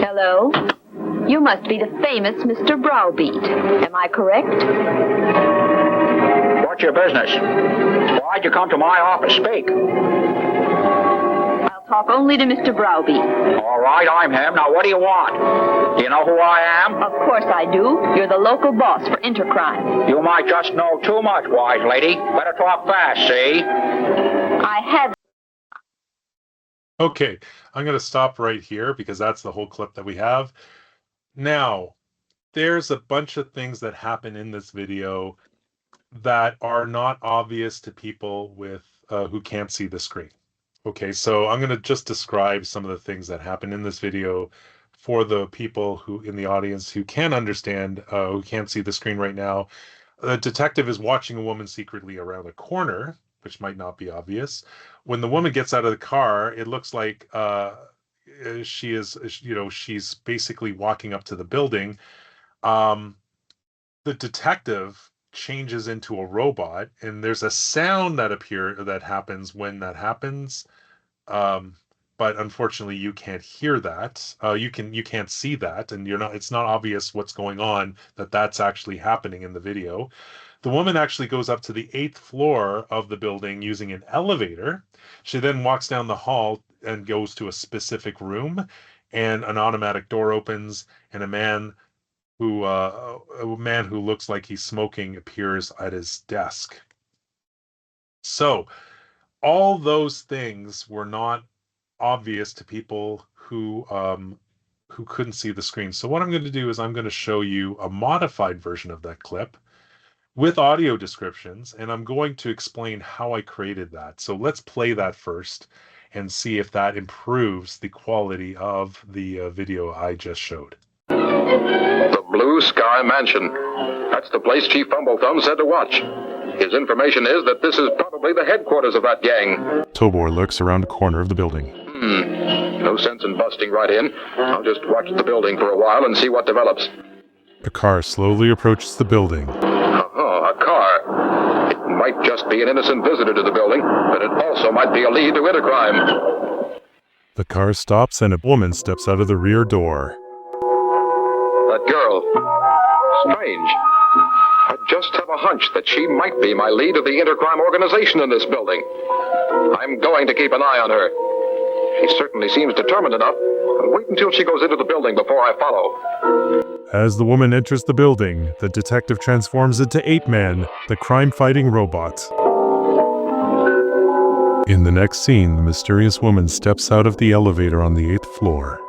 Hello? You must be the famous Mr. Browbeat. Am I correct? What's your business? Why'd you come to my office? Speak. I'll talk only to Mr. Browbeat. All right, I'm him. Now, what do you want? Do you know who I am? Of course I do. You're the local boss for Intercrime. You might just know too much, wise lady. Better talk fast, see? I have... Okay, I'm going to stop right here because that's the whole clip that we have. Now, there's a bunch of things that happen in this video that are not obvious to people with who can't see the screen. Okay, so I'm going to just describe some of the things that happen in this video for the people who in the audience who can understand, who can't see the screen right now. The detective is watching a woman secretly around a corner, which might not be obvious. When the woman gets out of the car, it looks like she is, she's basically walking up to the building. The detective changes into a robot, and there's a sound that happens when that happens. But unfortunately, you can't hear that. You can't see that, and it's not obvious what's going on. That's actually happening in the video. The woman actually goes up to the 8th floor of the building using an elevator. She then walks down the hall and goes to a specific room, and an automatic door opens, and a man who looks like he's smoking appears at his desk. So all those things were not obvious to people who couldn't see the screen. So what I'm going to do is I'm going to show you a modified version of that clip with audio descriptions, and I'm going to explain how I created that. So let's play that first and see if that improves the quality of the video I just showed. The Blue Sky Mansion. That's the place Chief Fumblethumb said to watch. His information is that this is probably the headquarters of that gang. Tobor lurks around a corner of the building. No sense in busting right in. I'll just watch the building for a while and see what develops. A car slowly approaches the building. Oh, a car. It might just be an innocent visitor to the building, but it also might be a lead to Intercrime. The car stops and a woman steps out of the rear door. That girl. Strange. I just have a hunch that she might be my lead of the Intercrime organization in this building. I'm going to keep an eye on her. She certainly seems determined enough. I'll wait until she goes into the building before I follow. As the woman enters the building, the detective transforms into 8-Man, the crime-fighting robot. In the next scene, the mysterious woman steps out of the elevator on the 8th floor.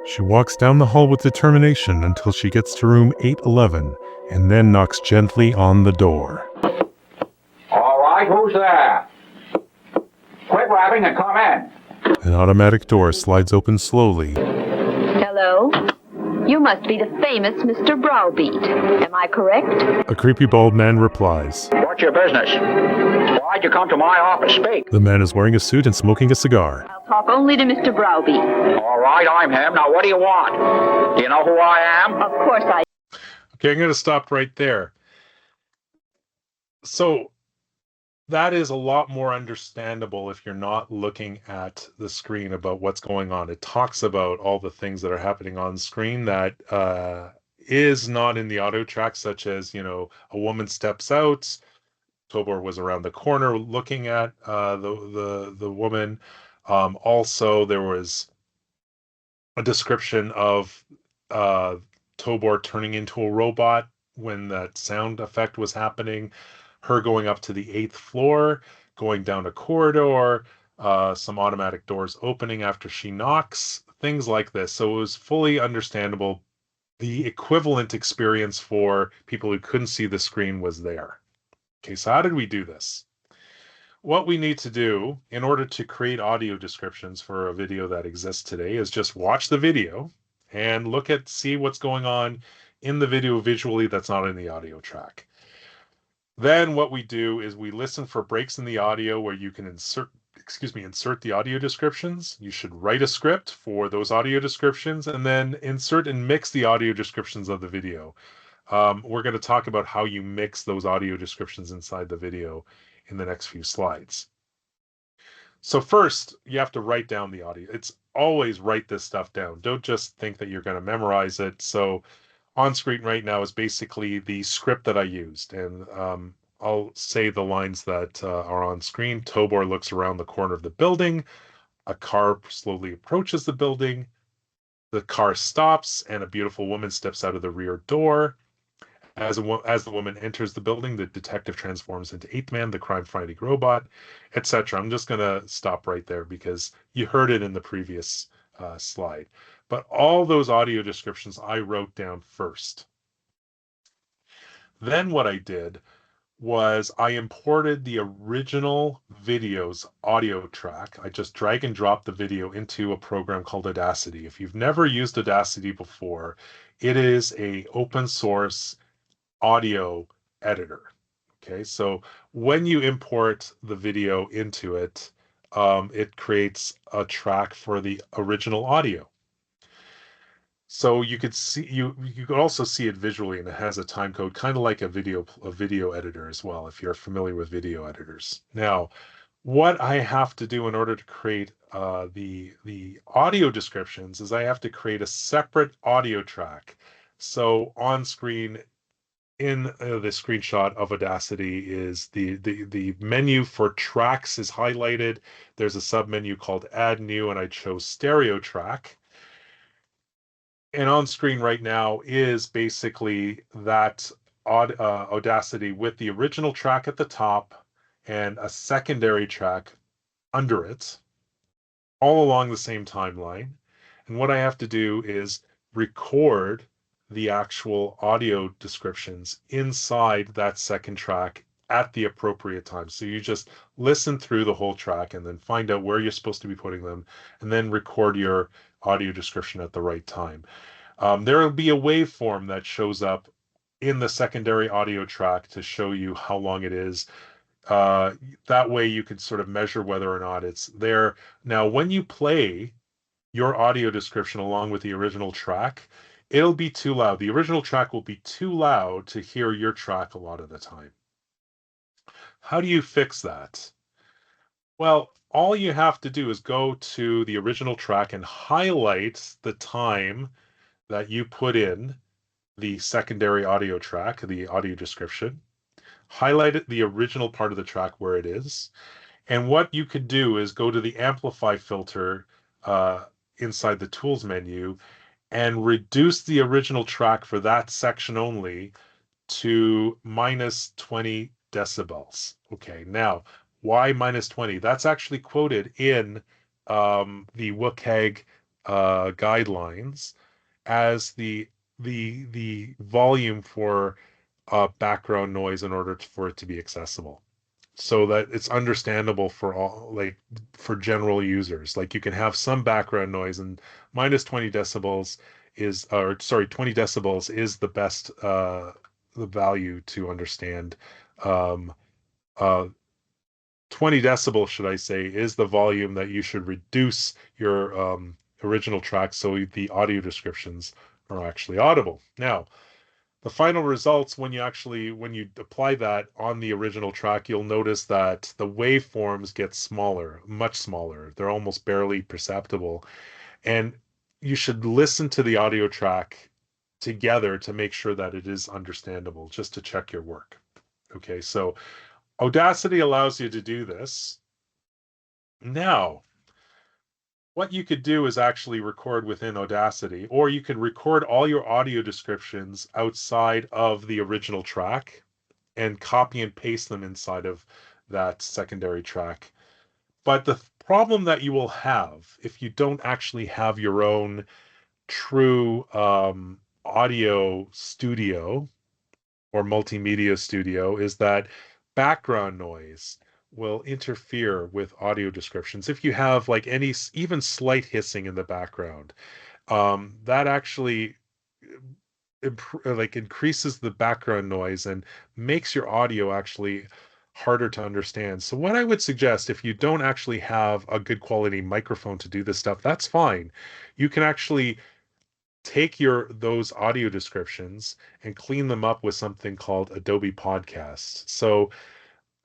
She walks down the hall with determination until she gets to room 811, and then knocks gently on the door. All right, who's there? Quit rapping and come in. An automatic door slides open slowly. Hello? You must be the famous Mr. Browbeat. Am I correct? A creepy bald man replies. What's your business? Why'd you come to my office? Speak. The man is wearing a suit and smoking a cigar. I'll talk only to Mr. Browbeat. All right, I'm him. Now, what do you want? Do you know who I am? Of course I... Okay, I'm going to stop right there. So that is a lot more understandable if you're not looking at the screen about what's going on. It talks about all the things that are happening on screen that is not in the audio track, such as, a woman steps out. Tobor was around the corner looking at the woman. Also, there was a description of Tobor turning into a robot when that sound effect was happening. Her going up to the 8th floor, going down a corridor, some automatic doors opening after she knocks, things like this. So it was fully understandable. The equivalent experience for people who couldn't see the screen was there. Okay, so how did we do this? What we need to do in order to create audio descriptions for a video that exists today is just watch the video and see what's going on in the video visually that's not in the audio track. Then what we do is we listen for breaks in the audio where you can insert the audio descriptions. You should write a script for those audio descriptions and then insert and mix the audio descriptions of the video. We're going to talk about how you mix those audio descriptions inside the video in the next few slides. So first, you have to write down the audio. It's always write this stuff down. Don't just think that you're going to memorize it. So on screen right now is basically the script that I used. And I'll say the lines that are on screen. Tobor looks around the corner of the building. A car slowly approaches the building. The car stops, and a beautiful woman steps out of the rear door. As the woman enters the building, the detective transforms into Eighth Man, the crime-fighting robot, etc. I'm just going to stop right there because you heard it in the previous slide. But all those audio descriptions I wrote down first. Then what I did was I imported the original video's audio track. I just drag and drop the video into a program called Audacity. If you've never used Audacity before, it is a open source audio editor. Okay, so when you import the video into it, it creates a track for the original audio. So you could see you could also see it visually, and it has a time code, kind of like a video editor as well, if you're familiar with video editors. Now, what I have to do in order to create the audio descriptions is I have to create a separate audio track. So on screen in the screenshot of Audacity is the menu for tracks is highlighted. There's a sub menu called Add New, and I chose Stereo Track. And on screen right now is basically that Audacity with the original track at the top and a secondary track under it, all along the same timeline. And what I have to do is record the actual audio descriptions inside that second track at the appropriate time. So you just listen through the whole track and then find out where you're supposed to be putting them, and then record your audio description at the right time. There will be a waveform that shows up in the secondary audio track to show you how long it is. That way you can sort of measure whether or not it's there. Now, when you play your audio description along with the original track, it'll be too loud. The original track will be too loud to hear your track a lot of the time. How do you fix that? Well, all you have to do is go to the original track and highlight the time that you put in the secondary audio track, the audio description, highlight the original part of the track where it is. And what you could do is go to the amplify filter inside the tools menu and reduce the original track for that section only to minus 20 decibels. Okay, now why minus 20? That's actually quoted in the WCAG guidelines as the volume for background noise in order for it to be accessible, so that it's understandable for all, like for general users. Like you can have some background noise, and minus 20 decibels is, or sorry, 20 decibels is the best the value to understand. Um, uh, 20 decibels, should I say, is the volume that you should reduce your original track so the audio descriptions are actually audible. Now, the final results, when you apply that on the original track, you'll notice that the waveforms get smaller, much smaller. They're almost barely perceptible. And you should listen to the audio track together to make sure that it is understandable, just to check your work. Okay, so Audacity allows you to do this. Now, what you could do is actually record within Audacity, or you can record all your audio descriptions outside of the original track and copy and paste them inside of that secondary track. But the problem that you will have if you don't actually have your own true audio studio or multimedia studio is that background noise will interfere with audio descriptions. If you have like any even slight hissing in the background, that actually increases the background noise and makes your audio actually harder to understand. So what I would suggest, if you don't actually have a good quality microphone to do this stuff, that's fine. You can actually take those audio descriptions and clean them up with something called Adobe Podcast. So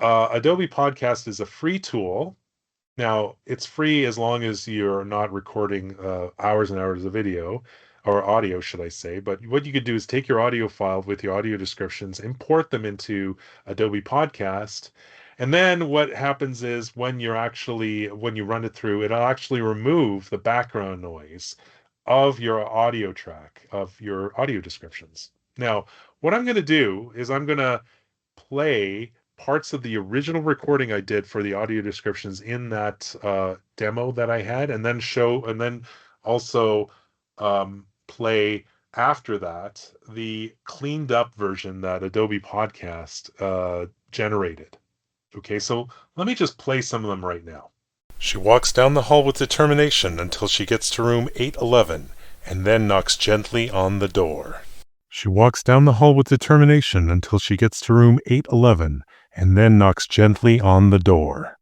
Adobe Podcast is a free tool. Now, it's free as long as you're not recording hours and hours of video or audio, should I say. But what you could do is take your audio file with your audio descriptions, import them into Adobe Podcast. And then what happens is when you run it through, it'll actually remove the background noise of your audio track, of your audio descriptions. Now, what I'm going to do is I'm going to play parts of the original recording I did for the audio descriptions in that demo that I had, and then also play after that the cleaned up version that Adobe Podcast generated. Okay, so let me just play some of them right now. She walks down the hall with determination until she gets to room 811 and then knocks gently on the door. She walks down the hall with determination until she gets to room 811 and then knocks gently on the door.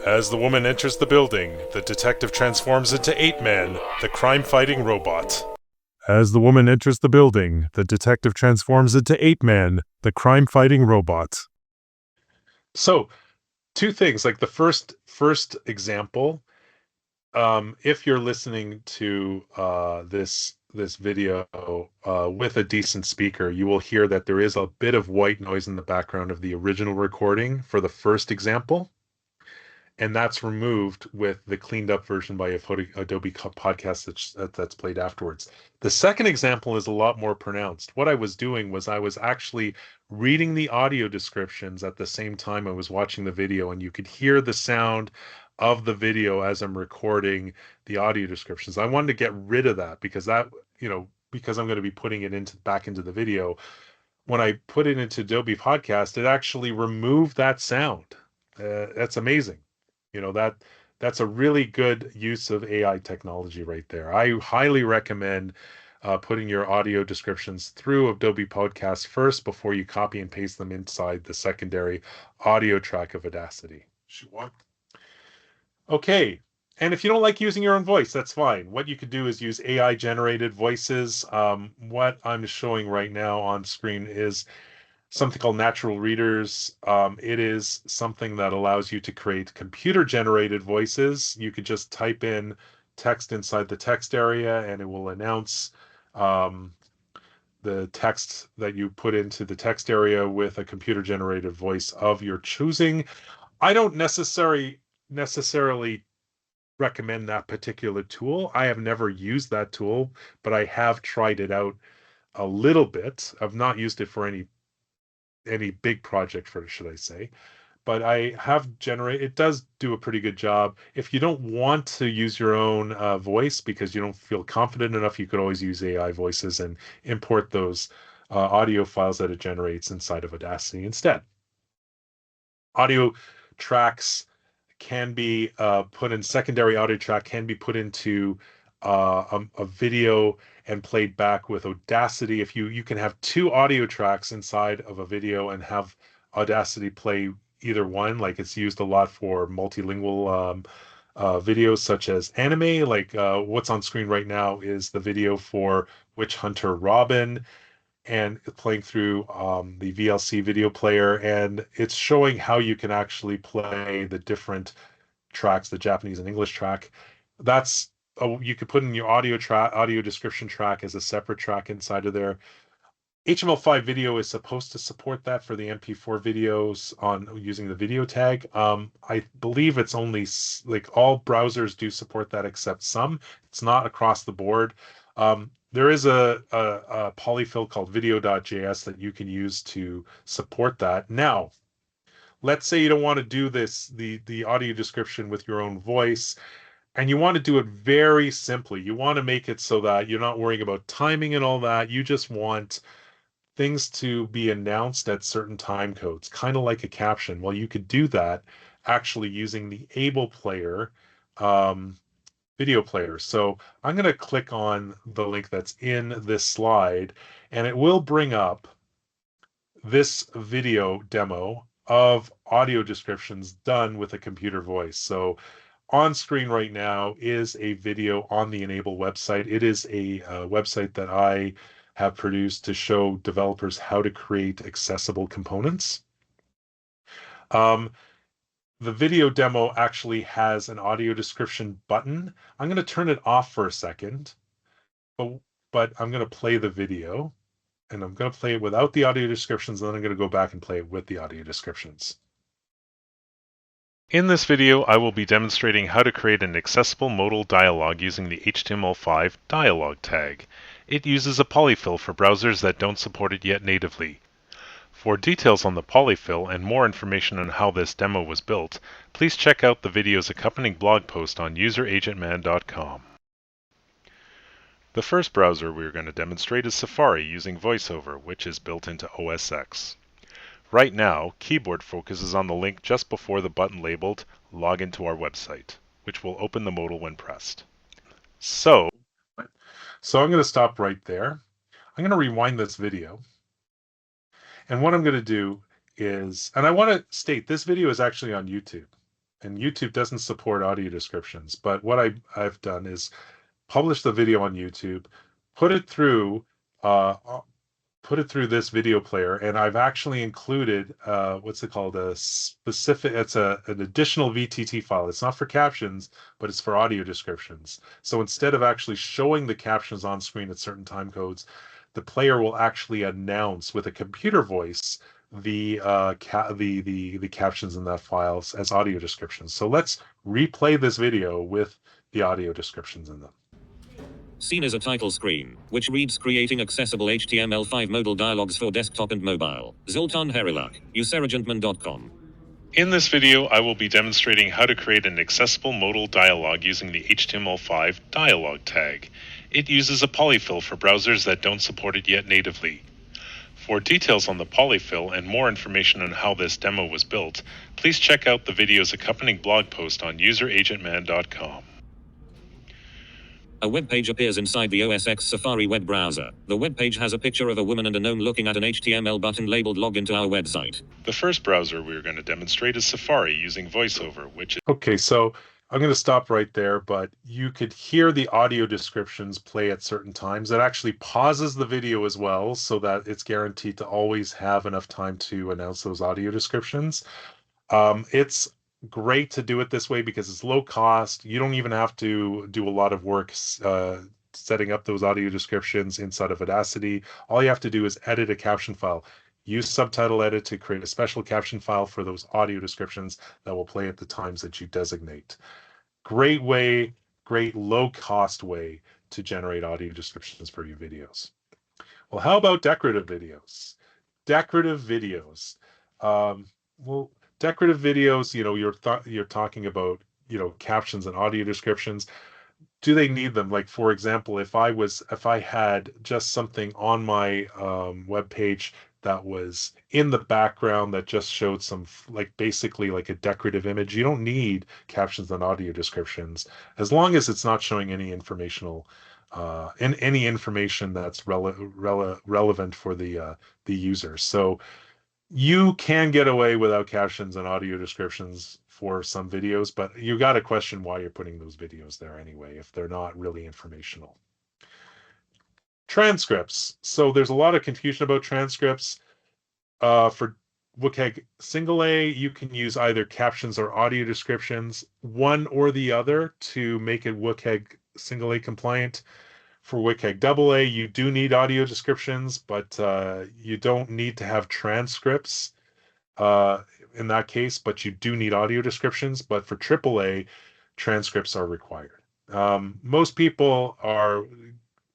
As the woman enters the building, the detective transforms into 8-Man, the crime-fighting robot. As the woman enters the building, the detective transforms into 8-Man, the crime-fighting robot. So, two things. Like the first example, if you're listening to this video with a decent speaker, you will hear that there is a bit of white noise in the background of the original recording for the first example, and that's removed with the cleaned up version by Adobe Podcast that's played afterwards. The second example is a lot more pronounced. What I was doing was I was actually reading the audio descriptions at the same time I was watching the video, and you could hear the sound of the video as I'm recording the audio descriptions. I wanted to get rid of that because because I'm going to be putting it back into the video. When I put it into Adobe Podcast, it actually removed that sound. That's amazing. That's a really good use of AI technology right there. I highly recommend putting your audio descriptions through Adobe Podcast first before you copy and paste them inside the secondary audio track of Audacity. Okay. And if you don't like using your own voice, that's fine. What you could do is use AI generated voices. What I'm showing right now on screen is something called natural readers. It is something that allows you to create computer generated voices. You could just type in text inside the text area and it will announce the text that you put into the text area with a computer generated voice of your choosing. I don't necessarily recommend that particular tool. I have never used that tool, but I have tried it out a little bit. I've not used it for any big project for it, should I say. But I have it does do a pretty good job. If you don't want to use your own voice because you don't feel confident enough, you could always use AI voices and import those audio files that it generates inside of Audacity instead. Audio tracks can be put in secondary audio track can be put into a video and played back with Audacity. If you can have two audio tracks inside of a video and have Audacity play either one, like it's used a lot for multilingual videos such as anime. Like what's on screen right now is the video for Witch Hunter Robin, and playing through the VLC video player, and it's showing how you can actually play the different tracks, the Japanese and English track. That's you could put in your audio description track as a separate track inside of there. HTML5 video is supposed to support that for the MP4 videos on using the video tag. I believe it's only like all browsers do support that except some. It's not across the board. There is a polyfill called video.js that you can use to support that. Now, let's say you don't want to do the audio description with your own voice, and you want to do it very simply. You want to make it so that you're not worrying about timing and all that. You just want things to be announced at certain time codes, kind of like a caption. Well, you could do that actually using the Able Player video player. So I'm going to click on the link that's in this slide, and it will bring up this video demo of audio descriptions done with a computer voice. So on screen right now is a video on the Enable website. It is a website that I have produced to show developers how to create accessible components. Um, The video demo actually has an audio description button. I'm going to turn it off for a second, but, I'm going to play the video, and I'm going to play it without the audio descriptions, and then I'm going to go back and play it with the audio descriptions. In this video, I will be demonstrating how to create an accessible modal dialog using the HTML5 dialog tag. It uses a polyfill for browsers that don't support it yet natively. For details on the polyfill and more information on how this demo was built, please check out the video's accompanying blog post on useragentman.com. The first browser we're going to demonstrate is Safari using VoiceOver, which is built into OS X. Right now, keyboard focus is on the link just before the button labeled Log into our website, which will open the modal when pressed. So I'm going to stop right there. I'm going to rewind this video. And what I'm going to do is, and I want to state this video is actually on YouTube, and YouTube doesn't support audio descriptions. But what I've done is publish the video on YouTube, put it through this video player, and I've actually included what's it called, a specific, it's an additional VTT file. It's not for captions, but it's for audio descriptions. So instead of actually showing the captions on screen at certain time codes, the player will actually announce with a computer voice the captions in that file as audio descriptions. So let's replay this video with the audio descriptions in them. Seen as a title screen, which reads Creating Accessible HTML5 Modal Dialogues for Desktop and Mobile. Zoltan Herilak, useragentman.com. In this video, I will be demonstrating how to create an accessible modal dialog using the HTML5 dialog tag. It uses a polyfill for browsers that don't support it yet natively. For details on the polyfill and more information on how this demo was built, please check out the video's accompanying blog post on useragentman.com. A web page appears inside the OS X Safari web browser. The web page has a picture of a woman and a gnome looking at an HTML button labeled Log into our website. The first browser we're going to demonstrate is Safari using VoiceOver, which is... Okay, so I'm going to stop right there, but you could hear the audio descriptions play at certain times. It actually pauses the video as well, so that it's guaranteed to always have enough time to announce those audio descriptions. It's great to do it this way because it's low cost. You don't even have to do a lot of work setting up those audio descriptions inside of Audacity. All you have to do is edit a caption file. Use Subtitle Edit to create a special caption file for those audio descriptions that will play at the times that you designate. Great way, great low-cost way to generate audio descriptions for your videos. Well, how about decorative videos? Decorative videos. Well, decorative videos, you know, you're talking about, you know, captions and audio descriptions. Do they need them? Like, for example, if I had just something on my web page that was in the background that just showed some, like, basically like a decorative image, you don't need captions and audio descriptions as long as it's not showing any informational any information that's relevant for the user. So you can get away without captions and audio descriptions for some videos, but you got to question why you're putting those videos there anyway if they're not really informational. Transcripts. So there's a lot of confusion about transcripts. For WCAG single A, you can use either captions or audio descriptions, one or the other, to make it WCAG single A compliant. For WCAG double A, you do need audio descriptions, but you don't need to have transcripts in that case, but you do need audio descriptions. But for triple A, transcripts are required. Most people are,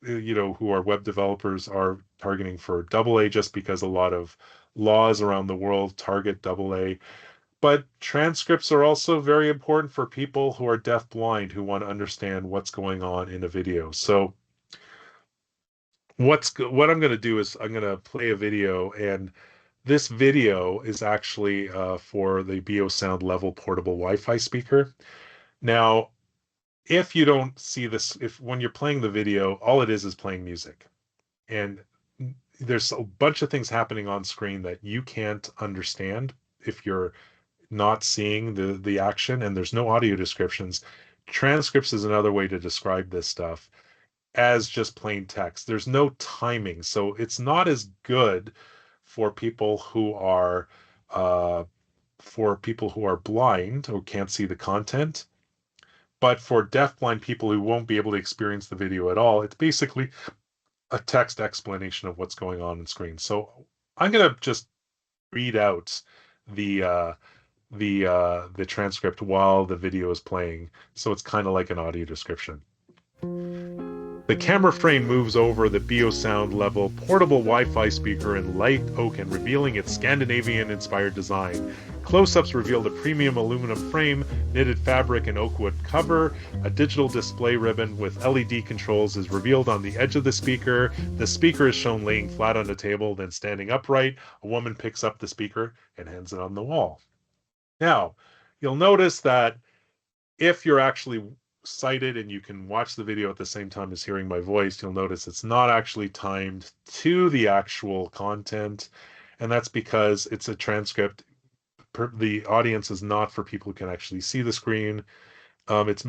you know, who are web developers are targeting for double A just because a lot of laws around the world target double A. But transcripts are also very important for people who are deafblind, who want to understand what's going on in a video. So what I'm going to do is I'm going to play a video, and this video is actually for the BeoSound Level portable Wi-Fi speaker. Now, if you don't see this, if when you're playing the video, all it is playing music, and there's a bunch of things happening on screen that you can't understand if you're not seeing the action, and there's no audio descriptions. Transcripts is another way to describe this stuff as just plain text. There's no timing, so it's not as good for people who are for people who are blind or can't see the content. But for deafblind people who won't be able to experience the video at all, it's basically a text explanation of what's going on screen. So I'm going to just read out the the transcript while the video is playing. So it's kind of like an audio description. The camera frame moves over the Biosound level portable Wi-Fi speaker in light oak and revealing its Scandinavian-inspired design. Close-ups reveal the premium aluminum frame, knitted fabric and oak wood cover. A digital display ribbon with LED controls is revealed on the edge of the speaker. The speaker is shown laying flat on the table, then standing upright. A woman picks up the speaker and hands it on the wall. Now, you'll notice that if you're actually sighted and you can watch the video at the same time as hearing my voice, you'll notice it's not actually timed to the actual content. And that's because it's a transcript. The audience is not for people who can actually see the screen. It's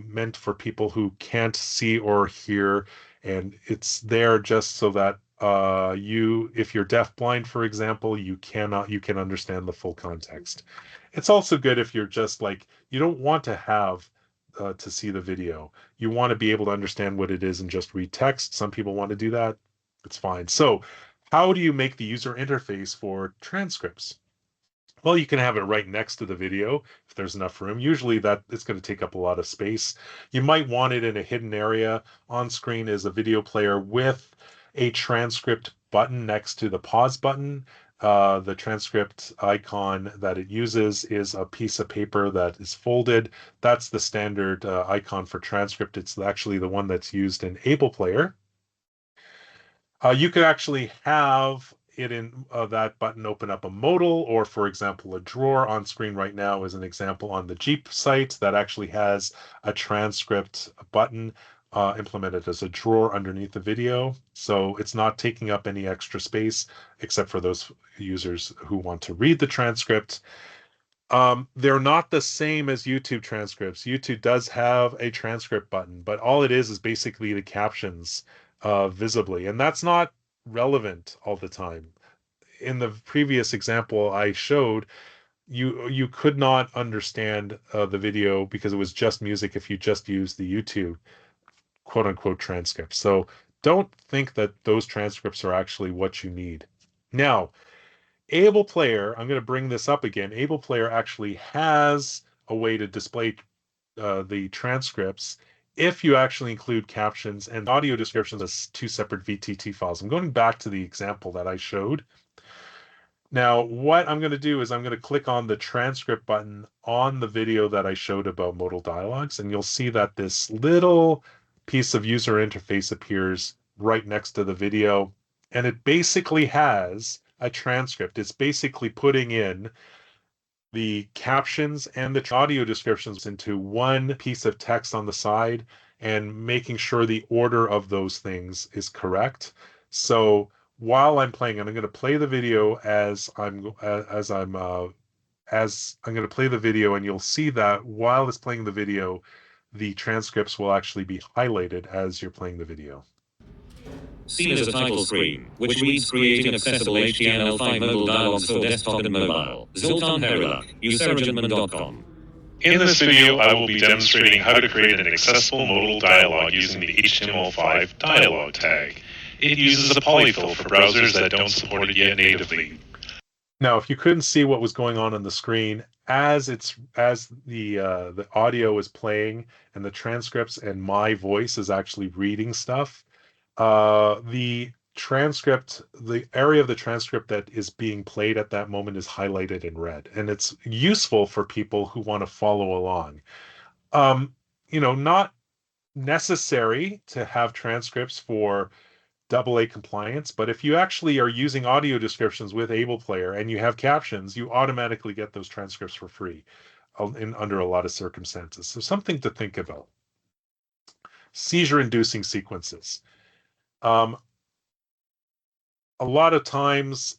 meant for people who can't see or hear, and it's there just so that if you're deaf-blind, for example, you can understand the full context. It's also good if you're just like you don't want to have to see the video. You want to be able to understand what it is and just read text. Some people want to do that. It's fine. So, how do you make the user interface for transcripts? Well, you can have it right next to the video if there's enough room. Usually that it's going to take up a lot of space. You might want it in a hidden area. On screen is a video player with a transcript button next to the pause button. The transcript icon that it uses is a piece of paper that is folded. That's the standard icon for transcript. It's actually the one that's used in Able Player. You could actually have it in that button open up a modal, or for example, a drawer. On screen right now is an example on the Jeep site that actually has a transcript button implemented as a drawer underneath the video. So it's not taking up any extra space except for those users who want to read the transcript. They're not the same as YouTube transcripts. YouTube does have a transcript button, but all it is basically the captions visibly, and that's not relevant all the time. In the previous example I showed, you could not understand the video because it was just music if you just used the YouTube quote unquote transcript. So don't think that those transcripts are actually what you need. Now, Able Player, I'm going to bring this up again. Able Player actually has a way to display the transcripts if you actually include captions and audio descriptions as two separate VTT files. I'm going back to the example that I showed. Now, what I'm going to do is I'm going to click on the transcript button on the video that I showed about modal dialogues, and you'll see that this little piece of user interface appears right next to the video, and it basically has a transcript. It's basically putting in the captions and the audio descriptions into one piece of text on the side and making sure the order of those things is correct. So while I'm playing, and I'm going to play the video as I'm going to play the video, and you'll see that while it's playing the video, the transcripts will actually be highlighted as you're playing the video. Seen as a title screen, which reads Creating Accessible HTML5 Modal Dialogues for Desktop and Mobile. Zoltan Heriluk, useragentman.com. In this video, I will be demonstrating how to create an accessible modal dialog using the HTML5 dialog tag. It uses a polyfill for browsers that don't support it yet natively. Now, if you couldn't see what was going on the screen, as the audio is playing and the transcripts and my voice is actually reading stuff, the transcript, the area of the transcript that is being played at that moment is highlighted in red, and it's useful for people who want to follow along. Not necessary to have transcripts for AA compliance, but if you actually are using audio descriptions with Able Player and you have captions, you automatically get those transcripts for free under a lot of circumstances. So something to think about. Seizure-inducing sequences. A lot of times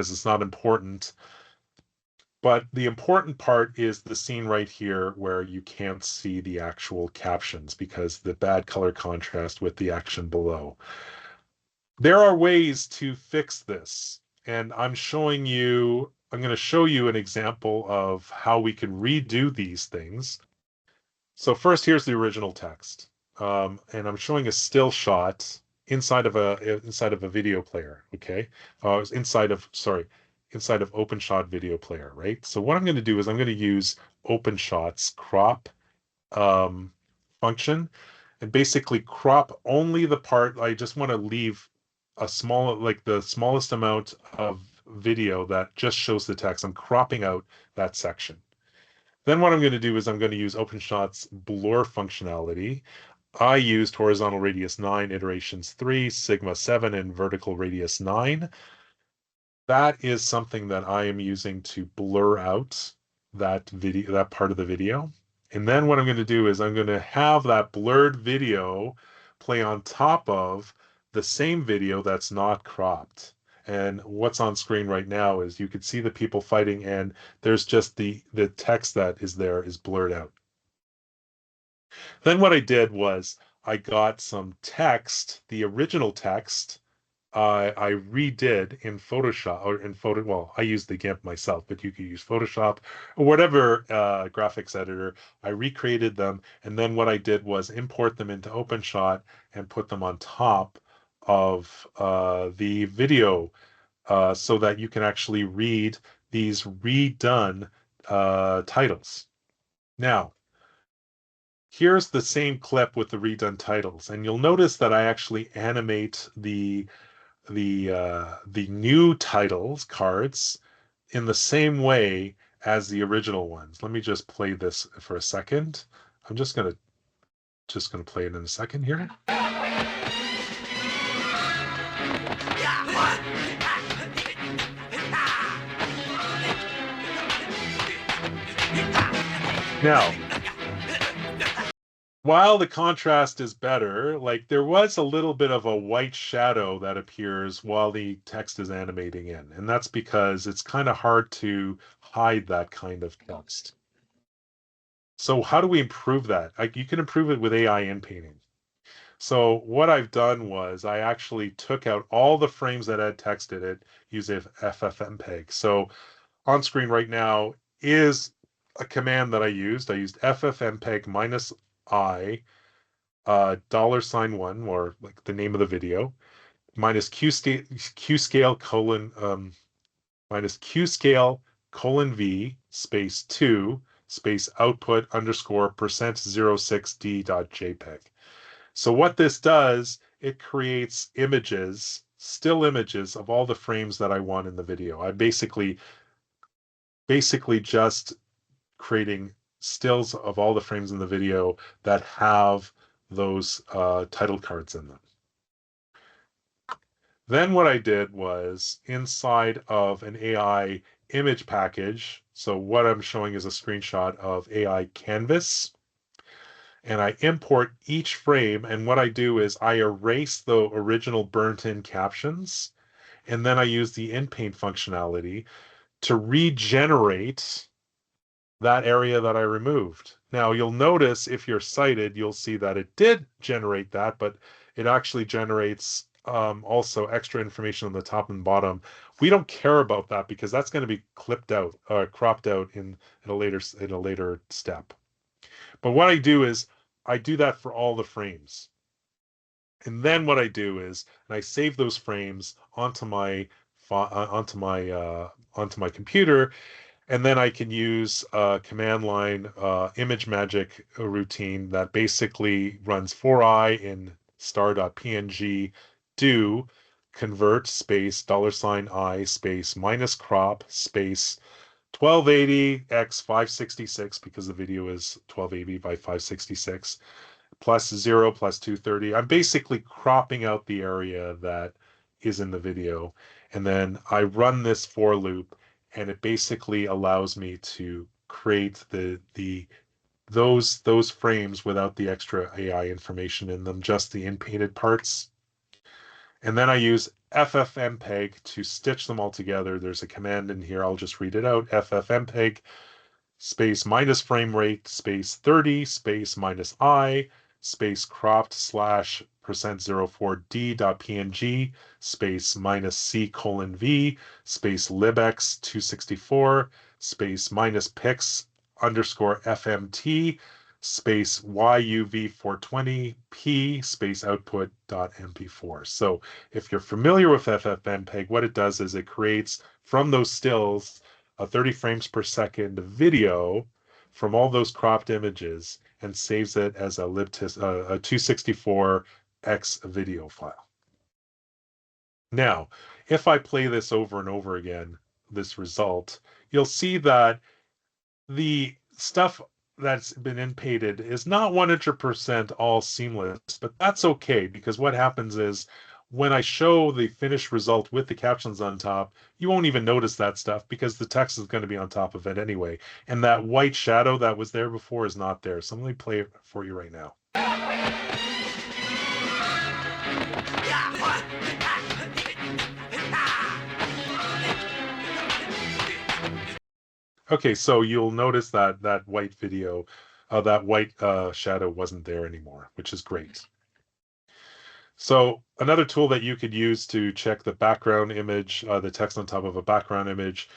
because it's not important. But the important part is the scene right here where you can't see the actual captions because the bad color contrast with the action below. There are ways to fix this, and I'm going to show you an example of how we can redo these things. So first, here's the original text, and I'm showing a still shot inside of a video player. Okay, inside of OpenShot video player, right? So what I'm going to do is I'm going to use OpenShot's crop um, function and basically crop only the part I just want to leave like the smallest amount of video that just shows the text. I'm cropping out that section. Then what I'm going to do is I'm going to use OpenShot's blur functionality. I used horizontal radius 9, iterations 3, sigma 7, and vertical radius 9. That is something that I am using to blur out that part of the video. And then what I'm going to do is I'm going to have that blurred video play on top of the same video that's not cropped. And what's on screen right now is you can see the people fighting, and there's just the text that is there is blurred out. Then what I did was I got some text, the original text, I redid in Photoshop or in Photo. Well, I used the GIMP myself, but you could use Photoshop or whatever graphics editor. I recreated them, and then what I did was import them into OpenShot and put them on top of the video so that you can actually read these redone titles. Now, here's the same clip with the redone titles, and you'll notice that I actually animate the new titles cards in the same way as the original ones. Let me just play this for a second. I'm just gonna play it in a second here. Now, while the contrast is better, like there was a little bit of a white shadow that appears while the text is animating in, and that's because it's kind of hard to hide that kind of text. So how do we improve that? You can improve it with AI in painting. So what I've done was I actually took out all the frames that had text in it using FFmpeg. So on screen right now is a command that I used. I used FFmpeg minus I $1 or like the name of the video minus Q scale colon V space 2 space output underscore percent 06D dot JPEG. So what this does, it creates images, still images of all the frames that I want in the video. I basically just creating stills of all the frames in the video that have those title cards in them. Then what I did was inside of an AI image package. So what I'm showing is a screenshot of AI Canvas. And I import each frame. And what I do is I erase the original burnt in captions. And then I use the in-paint functionality to regenerate that area that I removed. Now you'll notice if you're sighted, you'll see that it did generate that, but it actually generates also extra information on the top and bottom. We don't care about that because that's going to be clipped out or cropped out in a later step. But what I do is I do that for all the frames. And then what I do is I save those frames onto my computer, and then I can use a command line image magic routine that basically runs for I in star.png do convert space $I space minus crop space 1280 x 566 because the video is 1280 by 566 plus 0 plus 230. I'm basically cropping out the area that is in the video, and then I run this for loop, and it basically allows me to create those frames without the extra AI information in them, just the in-painted parts. And then I use ffmpeg to stitch them all together. There's a command in here. I'll just read it out. ffmpeg space minus frame rate space 30 space minus I space cropped slash %04d.png space minus c:\v space libx 264 space minus pix underscore fmt space yuv420p space output.mp4. So if you're familiar with ffmpeg, what it does is it creates from those stills a 30 frames per second video from all those cropped images and saves it as a a 264x video file. Now, if I play this over and over again, this result, you'll see that the stuff that's been inpainted is not 100% all seamless, but that's okay, because what happens is when I show the finished result with the captions on top, you won't even notice that stuff because the text is going to be on top of it anyway. And that white shadow that was there before is not there. So let me play it for you right now. Okay, so you'll notice that that white video, that white shadow wasn't there anymore, which is great. So another tool that you could use to check the background image, the text on top of a background image,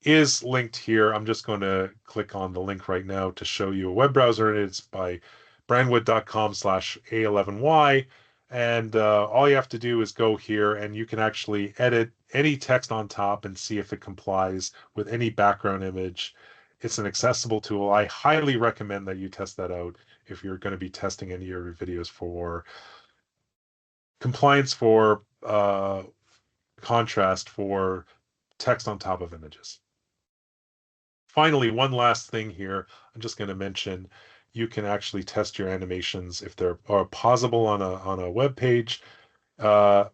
is linked here. I'm just going to click on the link right now to show you a web browser. It's by brandwood.com/A11Y. And all you have to do is go here and you can actually edit any text on top and see if it complies with any background image. It's an accessible tool. I highly recommend that you test that out if you're going to be testing any of your videos for compliance for contrast for text on top of images. Finally, one last thing here, I'm just going to mention you can actually test your animations if they're pausable on a web page. What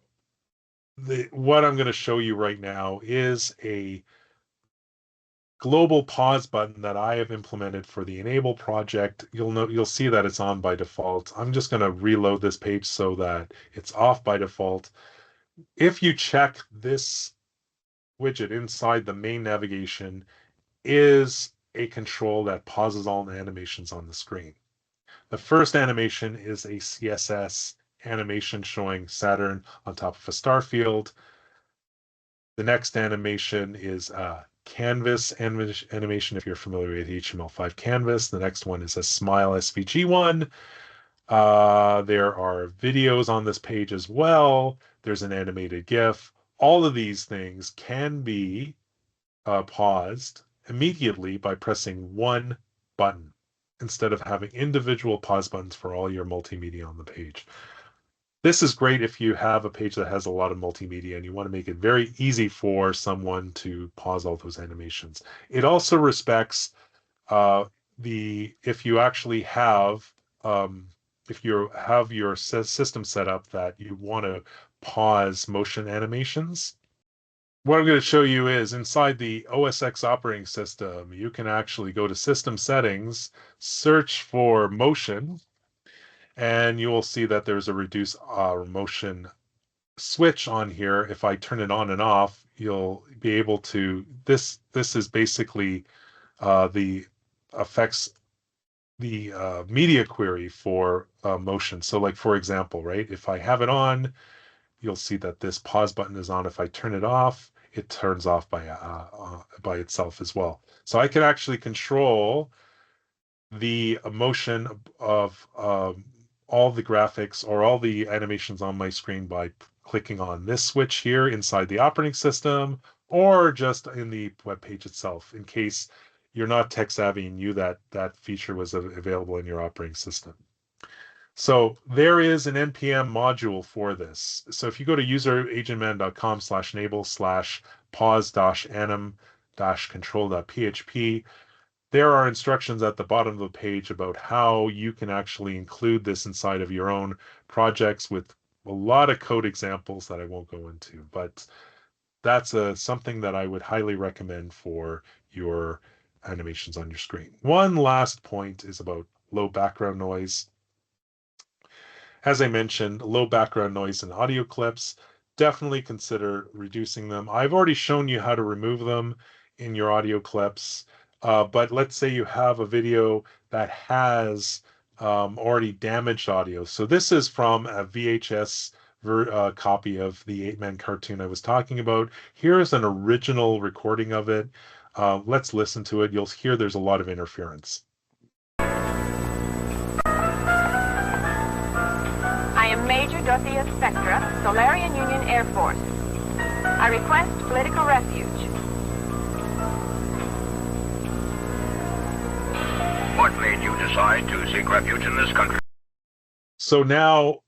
I'm going to show you right now is a global pause button that I have implemented for the Enable project. You'll see that it's on by default. I'm just going to reload this page so that it's off by default. If you check this widget inside the main navigation, is a control that pauses all animations on the screen. The first animation is a CSS animation showing Saturn on top of a star field. The next animation is a canvas animation, if you're familiar with HTML5 canvas. The next one is a smile SVG one. There are videos on this page as well. There's an animated GIF. All of these things can be paused immediately by pressing one button instead of having individual pause buttons for all your multimedia on the page. This is great if you have a page that has a lot of multimedia and you want to make it very easy for someone to pause all those animations. It also respects if you actually have if you have your system set up that you want to pause motion animations. What I'm going to show you is inside the OS X operating system, you can actually go to System Settings, search for Motion, and you will see that there's a Reduce Motion switch on here. If I turn it on and off, you'll be able to, this is basically the affects the media query for motion. So like, for example, right, if I have it on, you'll see that this pause button is on. If I turn it off, it turns off by itself as well. So I can actually control the motion of all the graphics or all the animations on my screen by clicking on this switch here inside the operating system, or just in the web page itself, in case you're not tech savvy and knew that that feature was available in your operating system. So there is an npm module for this. So if you go to user-agentman.com/enable/pause-anim-control.php, there are instructions at the bottom of the page about how you can actually include this inside of your own projects with a lot of code examples that I won't go into, but that's something that I would highly recommend for your animations on your screen. One last point is about low background noise. As I mentioned, low background noise in audio clips definitely consider reducing them. I've already shown you how to remove them in your audio clips, but let's say you have a video that has already damaged audio. So this is from a VHS copy of the 8-Man cartoon I was talking about. Here's an original recording of it. Let's listen to it. You'll hear there's a lot of interference. I am Major Dorothea Spectra, Solarian Union Air Force. I request political refuge. What made you decide to seek refuge in this country? So now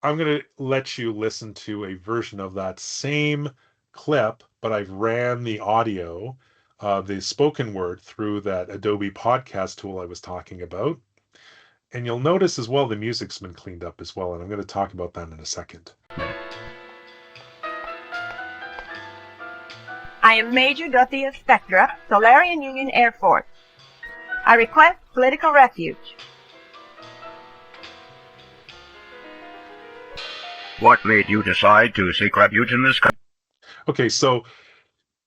I'm going to let you listen to a version of that same clip, but I've ran the audio, the spoken word, through that Adobe podcast tool I was talking about. And you'll notice as well the music's been cleaned up as well, and I'm going to talk about that in a second. I am Major Dorothea Spectra, Solarian Union Air Force. I request political refuge. What made you decide to seek refuge in this country? Okay, so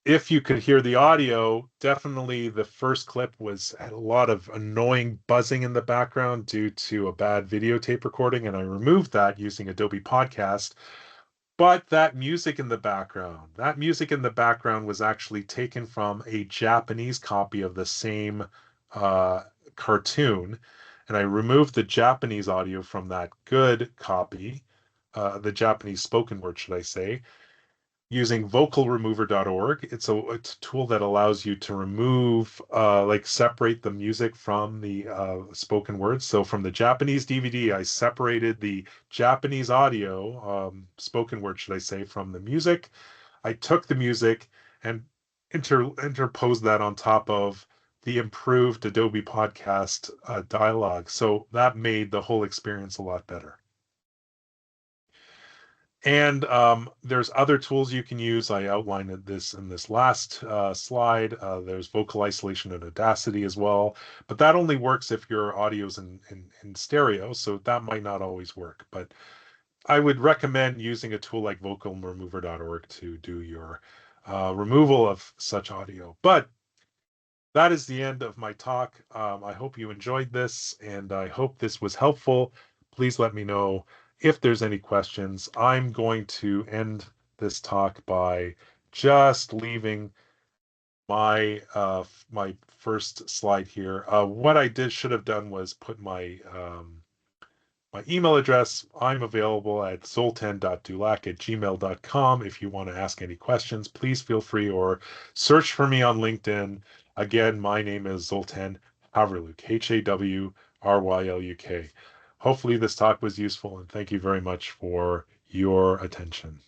if you could hear the audio, definitely the first clip had a lot of annoying buzzing in the background due to a bad videotape recording, and I removed that using Adobe Podcast. But that music in the background was actually taken from a Japanese copy of the same cartoon, and I removed the Japanese audio from that good copy, the Japanese spoken word, should I say, using vocalremover.org. It's a tool that allows you to remove, separate the music from the spoken words. So from the Japanese DVD, I separated the Japanese audio, spoken word, should I say, from the music. I took the music and interposed that on top of the improved Adobe Podcast dialogue. So that made the whole experience a lot better. And there's other tools you can use. I outlined this in this last slide. There's vocal isolation and Audacity as well, but that only works if your audio's in stereo, so that might not always work. But I would recommend using a tool like vocalremover.org to do your removal of such audio. But that is the end of my talk. I hope you enjoyed this, and I hope this was helpful. Please let me know if there's any questions. I'm going to end this talk by just leaving my first slide here. What I should have done was put my email address. I'm available at zoltan.dulac@gmail.com. If you want to ask any questions, please feel free, or search for me on LinkedIn. Again, my name is Zoltan Havryluk, Hawryluk. Hopefully this talk was useful, and thank you very much for your attention.